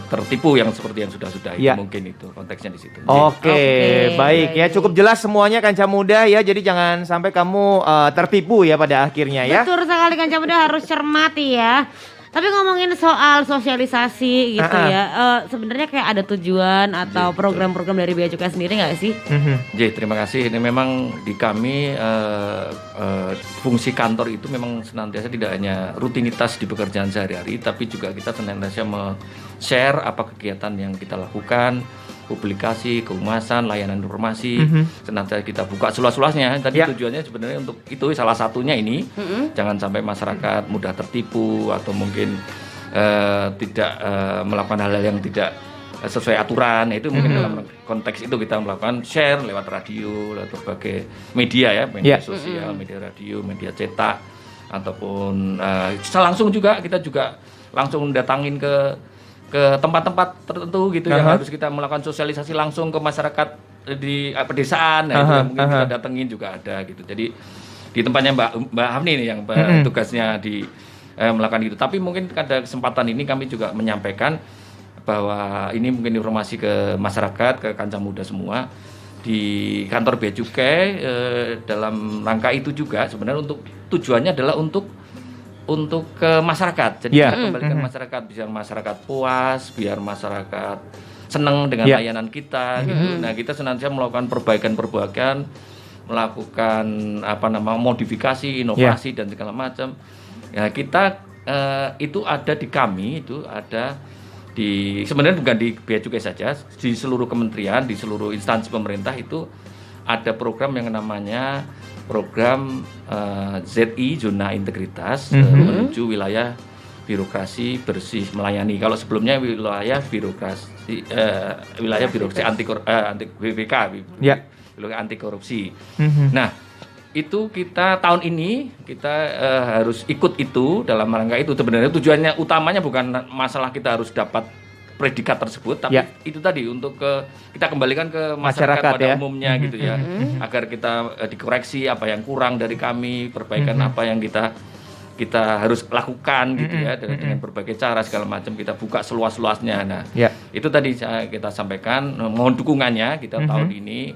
[SPEAKER 2] tertipu yang seperti yang sudah-sudah itu mungkin itu konteksnya di situ.
[SPEAKER 3] Oke, baik ya, cukup jelas semuanya Kanca Muda ya. Jadi jangan sampai kamu tertipu ya pada akhirnya ya.
[SPEAKER 1] Betul sekali Kanca Muda, harus cermati ya. Tapi ngomongin soal sosialisasi gitu ya, sebenarnya kayak ada tujuan atau program-program dari Bea Cukai sendiri nggak sih?
[SPEAKER 2] Terima kasih. Ini memang di kami fungsi kantor itu memang senantiasa tidak hanya rutinitas di pekerjaan sehari-hari, tapi juga kita senantiasa share apa kegiatan yang kita lakukan, publikasi, kehumasan, layanan informasi, senantiasa kita buka seluas-luasnya. Tadi tujuannya sebenarnya untuk itu salah satunya ini, jangan sampai masyarakat mudah tertipu atau mungkin tidak melakukan hal-hal yang tidak sesuai aturan. Itu mungkin dalam konteks itu kita melakukan share lewat radio, lewat berbagai media ya, media sosial, media radio, media cetak, ataupun langsung juga kita juga langsung datangin ke tempat-tempat tertentu gitu yang harus kita melakukan sosialisasi langsung ke masyarakat di pedesaan, itu yang mungkin kita datengin juga ada gitu. Jadi di tempatnya Mbak Hafni nih yang tugasnya di melakukan itu. Tapi mungkin pada kesempatan ini kami juga menyampaikan bahwa ini mungkin informasi ke masyarakat, ke Kanca Muda semua di kantor Bea Cukai dalam rangka itu juga sebenarnya untuk tujuannya adalah untuk ke masyarakat. Jadi kita kembalikan masyarakat, biar masyarakat puas, biar masyarakat senang dengan layanan kita gitu. Nah, kita senantiasa melakukan perbaikan, melakukan modifikasi, inovasi dan segala macam. Ya, kita itu ada di kami, itu ada di sebenarnya bukan di Bea Cukai saja, di seluruh kementerian, di seluruh instansi pemerintah itu ada program yang namanya program ZI Zona Integritas menuju wilayah birokrasi bersih melayani. Kalau sebelumnya wilayah birokrasi anti BPK, wilayah anti korupsi. Nah, itu kita tahun ini kita harus ikut itu dalam rangka itu. Sebenarnya tujuannya utamanya bukan masalah kita harus dapat predikat tersebut, tapi itu tadi untuk kita kembalikan ke masyarakat pada umumnya gitu ya, agar kita dikoreksi apa yang kurang dari kami, perbaikan apa yang kita harus lakukan gitu ya, dengan berbagai cara segala macam kita buka seluas-luasnya. Nah, itu tadi kita sampaikan, mohon dukungannya kita tahun ini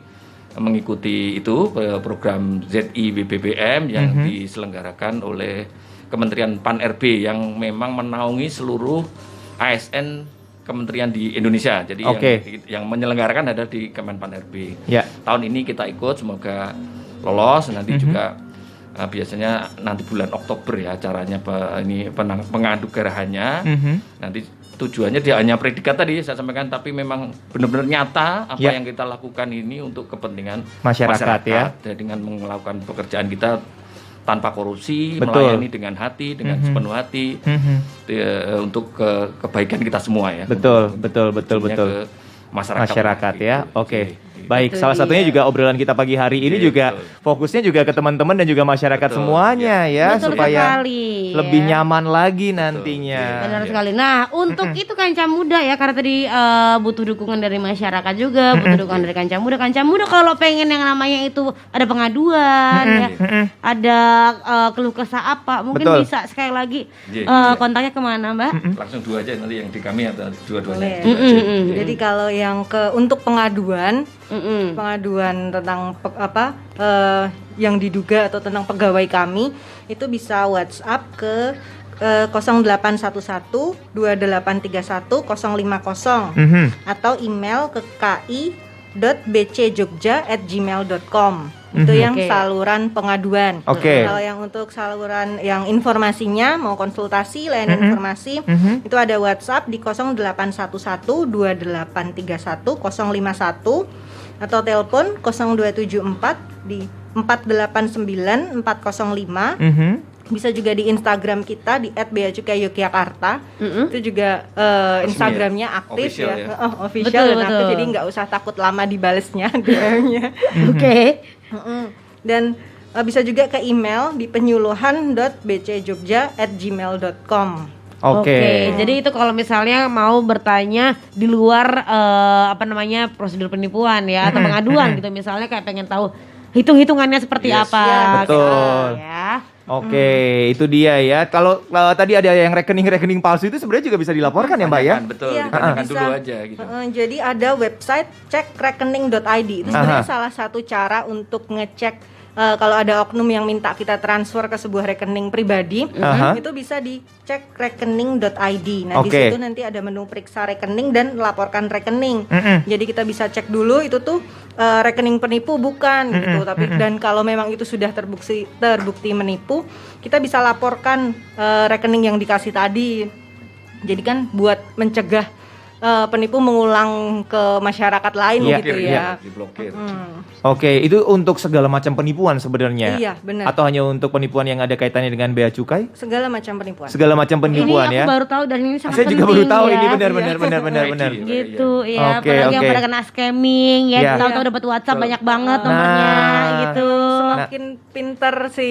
[SPEAKER 2] mengikuti itu program ZI BBBM yang diselenggarakan oleh Kementerian Pan-RB yang memang menaungi seluruh ASN kementerian di Indonesia. Jadi yang menyelenggarakan ada di Kemenpan RB. Tahun ini kita ikut, semoga lolos. Nanti juga biasanya nanti bulan Oktober ya acaranya penganugerahannya. Nanti tujuannya dia hanya predikat tadi saya sampaikan, tapi memang benar-benar nyata apa yang kita lakukan ini untuk kepentingan masyarakat ya, dengan melakukan pekerjaan kita tanpa korupsi, melayani dengan hati, dengan sepenuh hati, untuk kebaikan kita semua ya.
[SPEAKER 3] Betul.
[SPEAKER 2] Ke masyarakat
[SPEAKER 3] ya. Oke. Baik, salah satunya juga obrolan kita pagi hari ini juga fokusnya juga ke teman-teman dan juga masyarakat semuanya ya, supaya lebih nyaman lagi nantinya.
[SPEAKER 1] Benar sekali. Nah, untuk itu Kanca Muda ya, karena tadi butuh dukungan dari masyarakat juga, butuh dukungan dari Kanca Muda. Kanca Muda kalau pengen yang namanya itu ada pengaduan ya, ada keluh kesah apa, mungkin bisa sekali lagi kontaknya kemana, Mbak?
[SPEAKER 2] Langsung dua aja nanti yang di kami atau dua-duanya.
[SPEAKER 4] Jadi kalau yang untuk pengaduan tentang yang diduga atau tentang pegawai kami itu bisa WhatsApp ke 0811 2831 050 atau email ke ki.bcjogja@gmail.com. Itu yang saluran pengaduan. Kalau yang untuk saluran yang informasinya mau konsultasi layanan informasi itu ada WhatsApp di 0811 2831 051 atau telepon 0274 di 489 405. Bisa juga di Instagram kita di @beacukai-yogyakarta. Itu juga Instagramnya aktif
[SPEAKER 2] Official
[SPEAKER 4] ya.
[SPEAKER 2] ya?
[SPEAKER 4] Official
[SPEAKER 1] Betul,
[SPEAKER 4] dan aktif,
[SPEAKER 1] betul.
[SPEAKER 4] jadi nggak usah takut lama dibalesnya DM-nya.
[SPEAKER 1] Oke.
[SPEAKER 4] Dan bisa juga ke email di penyuluhan.bcjogja@gmail.com.
[SPEAKER 3] Oke.
[SPEAKER 1] Jadi itu kalau misalnya mau bertanya di luar prosedur penipuan ya atau pengaduan gitu, misalnya kayak pengen tahu hitung-hitungannya seperti
[SPEAKER 2] Yes.
[SPEAKER 1] apa.
[SPEAKER 4] Ya,
[SPEAKER 1] gitu
[SPEAKER 3] betul.
[SPEAKER 1] ya.
[SPEAKER 3] Oke, itu dia ya. Kalau tadi ada yang rekening palsu itu sebenarnya juga bisa dilaporkan ya, Mbak ya?
[SPEAKER 2] Tanyakan, betul,
[SPEAKER 4] Iya,
[SPEAKER 2] ditanyakan
[SPEAKER 4] bisa.
[SPEAKER 2] dulu aja gitu.
[SPEAKER 4] Jadi ada website cekrekening.id. Itu sebenarnya salah satu cara untuk ngecek kalau ada oknum yang minta kita transfer ke sebuah rekening pribadi, itu bisa di cekrekening.id. Nah, di
[SPEAKER 3] Oke.
[SPEAKER 4] situ nanti ada menu periksa rekening dan laporkan rekening. Jadi kita bisa cek dulu itu tuh rekening penipu bukan gitu. Tapi dan kalau memang itu sudah terbukti menipu, kita bisa laporkan rekening yang dikasih tadi. Jadi kan buat mencegah penipu mengulang ke masyarakat lain
[SPEAKER 3] Iya,
[SPEAKER 4] gitu
[SPEAKER 3] iya,
[SPEAKER 4] ya.
[SPEAKER 2] Diblokir.
[SPEAKER 3] Oke, itu untuk segala macam penipuan sebenarnya.
[SPEAKER 4] Iya, benar.
[SPEAKER 3] Atau hanya untuk penipuan yang ada kaitannya dengan bea cukai?
[SPEAKER 4] Segala macam penipuan.
[SPEAKER 3] Segala macam penipuan
[SPEAKER 1] Ini
[SPEAKER 3] ya.
[SPEAKER 1] aku baru tahu dan ini sangat
[SPEAKER 3] Saya
[SPEAKER 1] penting
[SPEAKER 3] juga baru tahu
[SPEAKER 1] ya.
[SPEAKER 3] ini benar.
[SPEAKER 2] Iya.
[SPEAKER 1] Gitu ya,
[SPEAKER 3] Oke,
[SPEAKER 1] apalagi yang
[SPEAKER 3] oke.
[SPEAKER 1] pada kena scamming ya,
[SPEAKER 3] Iya.
[SPEAKER 1] tahu-tahu dapat WhatsApp banyak banget nomornya
[SPEAKER 3] Nah.
[SPEAKER 1] gitu.
[SPEAKER 4] Semakin pinter si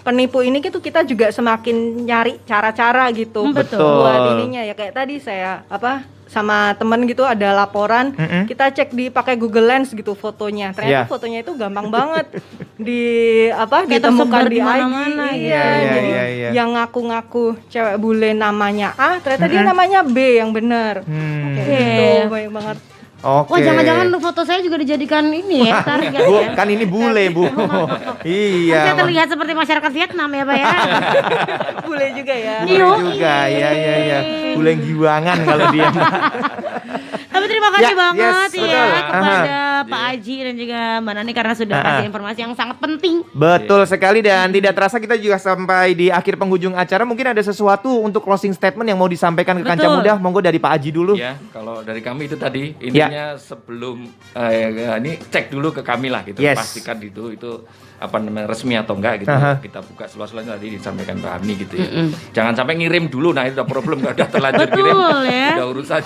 [SPEAKER 4] penipu ini gitu, kita juga semakin nyari cara-cara gitu.
[SPEAKER 3] Betul.
[SPEAKER 4] Buat ininya ya kayak tadi saya sama temen gitu ada laporan, kita cek pakai Google Lens gitu fotonya. Ternyata
[SPEAKER 3] Iya.
[SPEAKER 4] fotonya itu gampang banget
[SPEAKER 1] Kayak
[SPEAKER 4] ditemukan
[SPEAKER 1] tersebar
[SPEAKER 4] di
[SPEAKER 1] di
[SPEAKER 4] IG.
[SPEAKER 1] mana-mana,
[SPEAKER 4] Iya,
[SPEAKER 3] iya,
[SPEAKER 4] jadi
[SPEAKER 3] iya.
[SPEAKER 4] yang ngaku-ngaku cewek bule namanya A, ternyata dia namanya B yang benar. Gitu, banyak banget.
[SPEAKER 3] Oke.
[SPEAKER 1] Wah, jangan-jangan foto saya juga dijadikan ini ya, tarik ya.
[SPEAKER 3] Bu, kan ini bule, Bu. Iya.
[SPEAKER 1] Saya terlihat seperti masyarakat Vietnam ya, Pak ya.
[SPEAKER 4] Bule juga ya.
[SPEAKER 3] Bule juga, ya. Bule yang giwangan kalau dia.
[SPEAKER 1] Tapi terima kasih
[SPEAKER 3] Ya,
[SPEAKER 1] banget
[SPEAKER 3] yes,
[SPEAKER 1] ya
[SPEAKER 3] betul.
[SPEAKER 1] kepada Pak Aji dan juga Mbak Nani karena sudah kasih informasi yang sangat penting.
[SPEAKER 3] Betul sekali dan tidak terasa kita juga sampai di akhir penghujung acara. Mungkin ada sesuatu untuk closing statement yang mau disampaikan ke Kancah
[SPEAKER 1] Betul.
[SPEAKER 3] Muda. Monggo dari Pak Aji dulu.
[SPEAKER 2] Ya, kalau dari kami itu tadi intinya sebelum ini cek dulu ke kami lah gitu,
[SPEAKER 3] Yes.
[SPEAKER 2] pastikan itu resmi atau enggak gitu. Kita buka seluas-luasnya tadi disampaikan Pak Abni gitu ya. Jangan sampai ngirim dulu, nah itu udah problem, udah terlanjur
[SPEAKER 1] Betul,
[SPEAKER 2] kirim.
[SPEAKER 1] ya.
[SPEAKER 2] Udah urusan.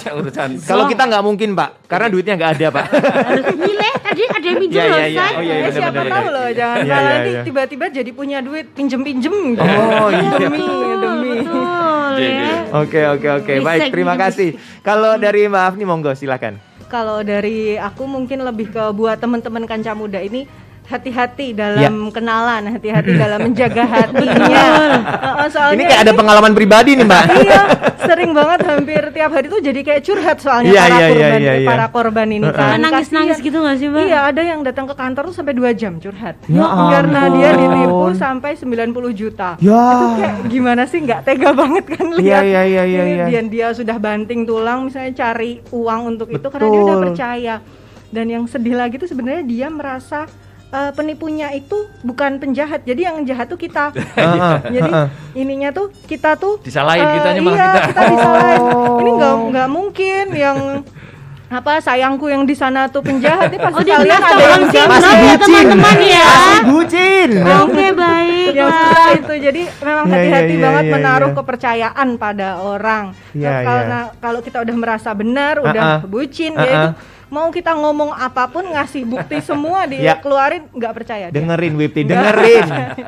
[SPEAKER 3] Kalau kita nggak mungkin, Pak, karena duitnya nggak ada, Pak.
[SPEAKER 1] Harus milih tadi ada yang minjem
[SPEAKER 3] Iya,
[SPEAKER 1] loh,
[SPEAKER 3] iya, iya.
[SPEAKER 1] San.
[SPEAKER 3] Oh, iya,
[SPEAKER 4] Ya, siapa
[SPEAKER 3] benar-benar.
[SPEAKER 4] tahu loh, jangan
[SPEAKER 3] Iya,
[SPEAKER 4] salah
[SPEAKER 3] iya,
[SPEAKER 4] nanti
[SPEAKER 3] iya.
[SPEAKER 4] tiba-tiba jadi punya duit pinjem-pinjem gitu.
[SPEAKER 3] Oh, iya.
[SPEAKER 4] demi.
[SPEAKER 1] Betul ya.
[SPEAKER 3] Oke. Baik,
[SPEAKER 1] Bisa
[SPEAKER 3] terima
[SPEAKER 1] gini,
[SPEAKER 3] kasih. Kalau dari Mbak Afni, monggo silakan.
[SPEAKER 4] Kalau dari aku mungkin lebih ke buat teman-teman Kancah Muda ini, hati-hati dalam kenalan, hati-hati dalam menjaga hatinya. Soalnya
[SPEAKER 3] Ini kayak ada pengalaman pribadi nih, Mbak.
[SPEAKER 4] iya, sering banget hampir tiap hari tuh jadi kayak curhat soalnya
[SPEAKER 3] Iya,
[SPEAKER 4] para
[SPEAKER 3] iya,
[SPEAKER 4] korban
[SPEAKER 3] iya, iya.
[SPEAKER 4] para korban ini kan.
[SPEAKER 1] Nangis-nangis
[SPEAKER 4] Kasian.
[SPEAKER 1] gitu gak sih, Mbak?
[SPEAKER 4] Iya, ada yang datang ke kantor tuh sampai 2 jam curhat.
[SPEAKER 3] Ya
[SPEAKER 4] Karena
[SPEAKER 3] ampun.
[SPEAKER 4] dia ditipu sampai 90 juta.
[SPEAKER 3] Ya.
[SPEAKER 4] Itu kayak gimana sih, nggak tega banget kan lihat.
[SPEAKER 3] Iya.
[SPEAKER 4] Ini dia sudah banting tulang misalnya cari uang untuk itu karena dia udah
[SPEAKER 3] Betul.
[SPEAKER 4] percaya. Dan yang sedih lagi tuh sebenarnya dia merasa penipunya itu bukan penjahat, jadi yang jahat tuh kita. Jadi ininya tuh kita tuh
[SPEAKER 2] Disalahin kitanya malah
[SPEAKER 4] iya,
[SPEAKER 2] kita.
[SPEAKER 4] disalahin. Ini nggak mungkin yang sayangku yang di sana tuh penjahat, ini pasti
[SPEAKER 1] dia
[SPEAKER 4] kalian
[SPEAKER 1] kena
[SPEAKER 4] ada yang
[SPEAKER 1] stalking
[SPEAKER 4] jahat.
[SPEAKER 1] loh ya, teman-teman ya.
[SPEAKER 3] Masih bucin.
[SPEAKER 1] Oke, baik.
[SPEAKER 4] Yang
[SPEAKER 1] Pak.
[SPEAKER 4] susah itu, jadi memang
[SPEAKER 3] Iya,
[SPEAKER 4] hati-hati
[SPEAKER 3] iya,
[SPEAKER 4] banget
[SPEAKER 3] iya,
[SPEAKER 4] menaruh
[SPEAKER 3] iya.
[SPEAKER 4] kepercayaan pada orang.
[SPEAKER 3] Iya,
[SPEAKER 4] Karena kalau kita udah merasa benar, udah bucin, ya itu mau kita ngomong apapun, ngasih bukti semua
[SPEAKER 3] Ya.
[SPEAKER 4] dikeluarin, nggak percaya dia.
[SPEAKER 3] Dengerin Wipti,
[SPEAKER 4] Enggak.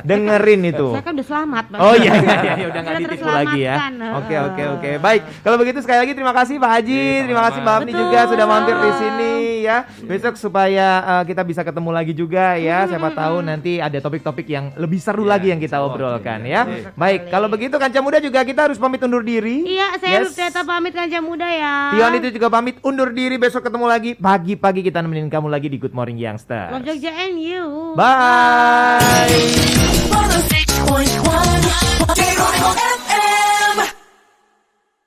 [SPEAKER 3] dengerin itu.
[SPEAKER 1] Saya kan udah selamat, Pak.
[SPEAKER 3] Oh iya, udah nggak
[SPEAKER 1] Sudah
[SPEAKER 3] ditipu lagi ya.
[SPEAKER 1] terselamatkan.
[SPEAKER 3] Oke. Baik, kalau begitu sekali lagi terima kasih Pak Haji, terima kasih Mbak Afni
[SPEAKER 1] Betul.
[SPEAKER 3] juga sudah mampir di sini ya. Besok supaya kita bisa ketemu lagi juga ya. Siapa tahu nanti ada topik-topik yang lebih seru lagi yang kita obrolkan ya. Baik, kalau begitu Kancah Muda juga kita harus pamit undur diri.
[SPEAKER 1] Iya, saya
[SPEAKER 3] Yes.
[SPEAKER 1] Teta pamit Kancah Muda ya.
[SPEAKER 3] Tion itu juga pamit undur diri. Besok ketemu lagi pagi-pagi kita nemenin kamu lagi di Good Morning Youngster.
[SPEAKER 1] Love Jogja and you.
[SPEAKER 3] Bye.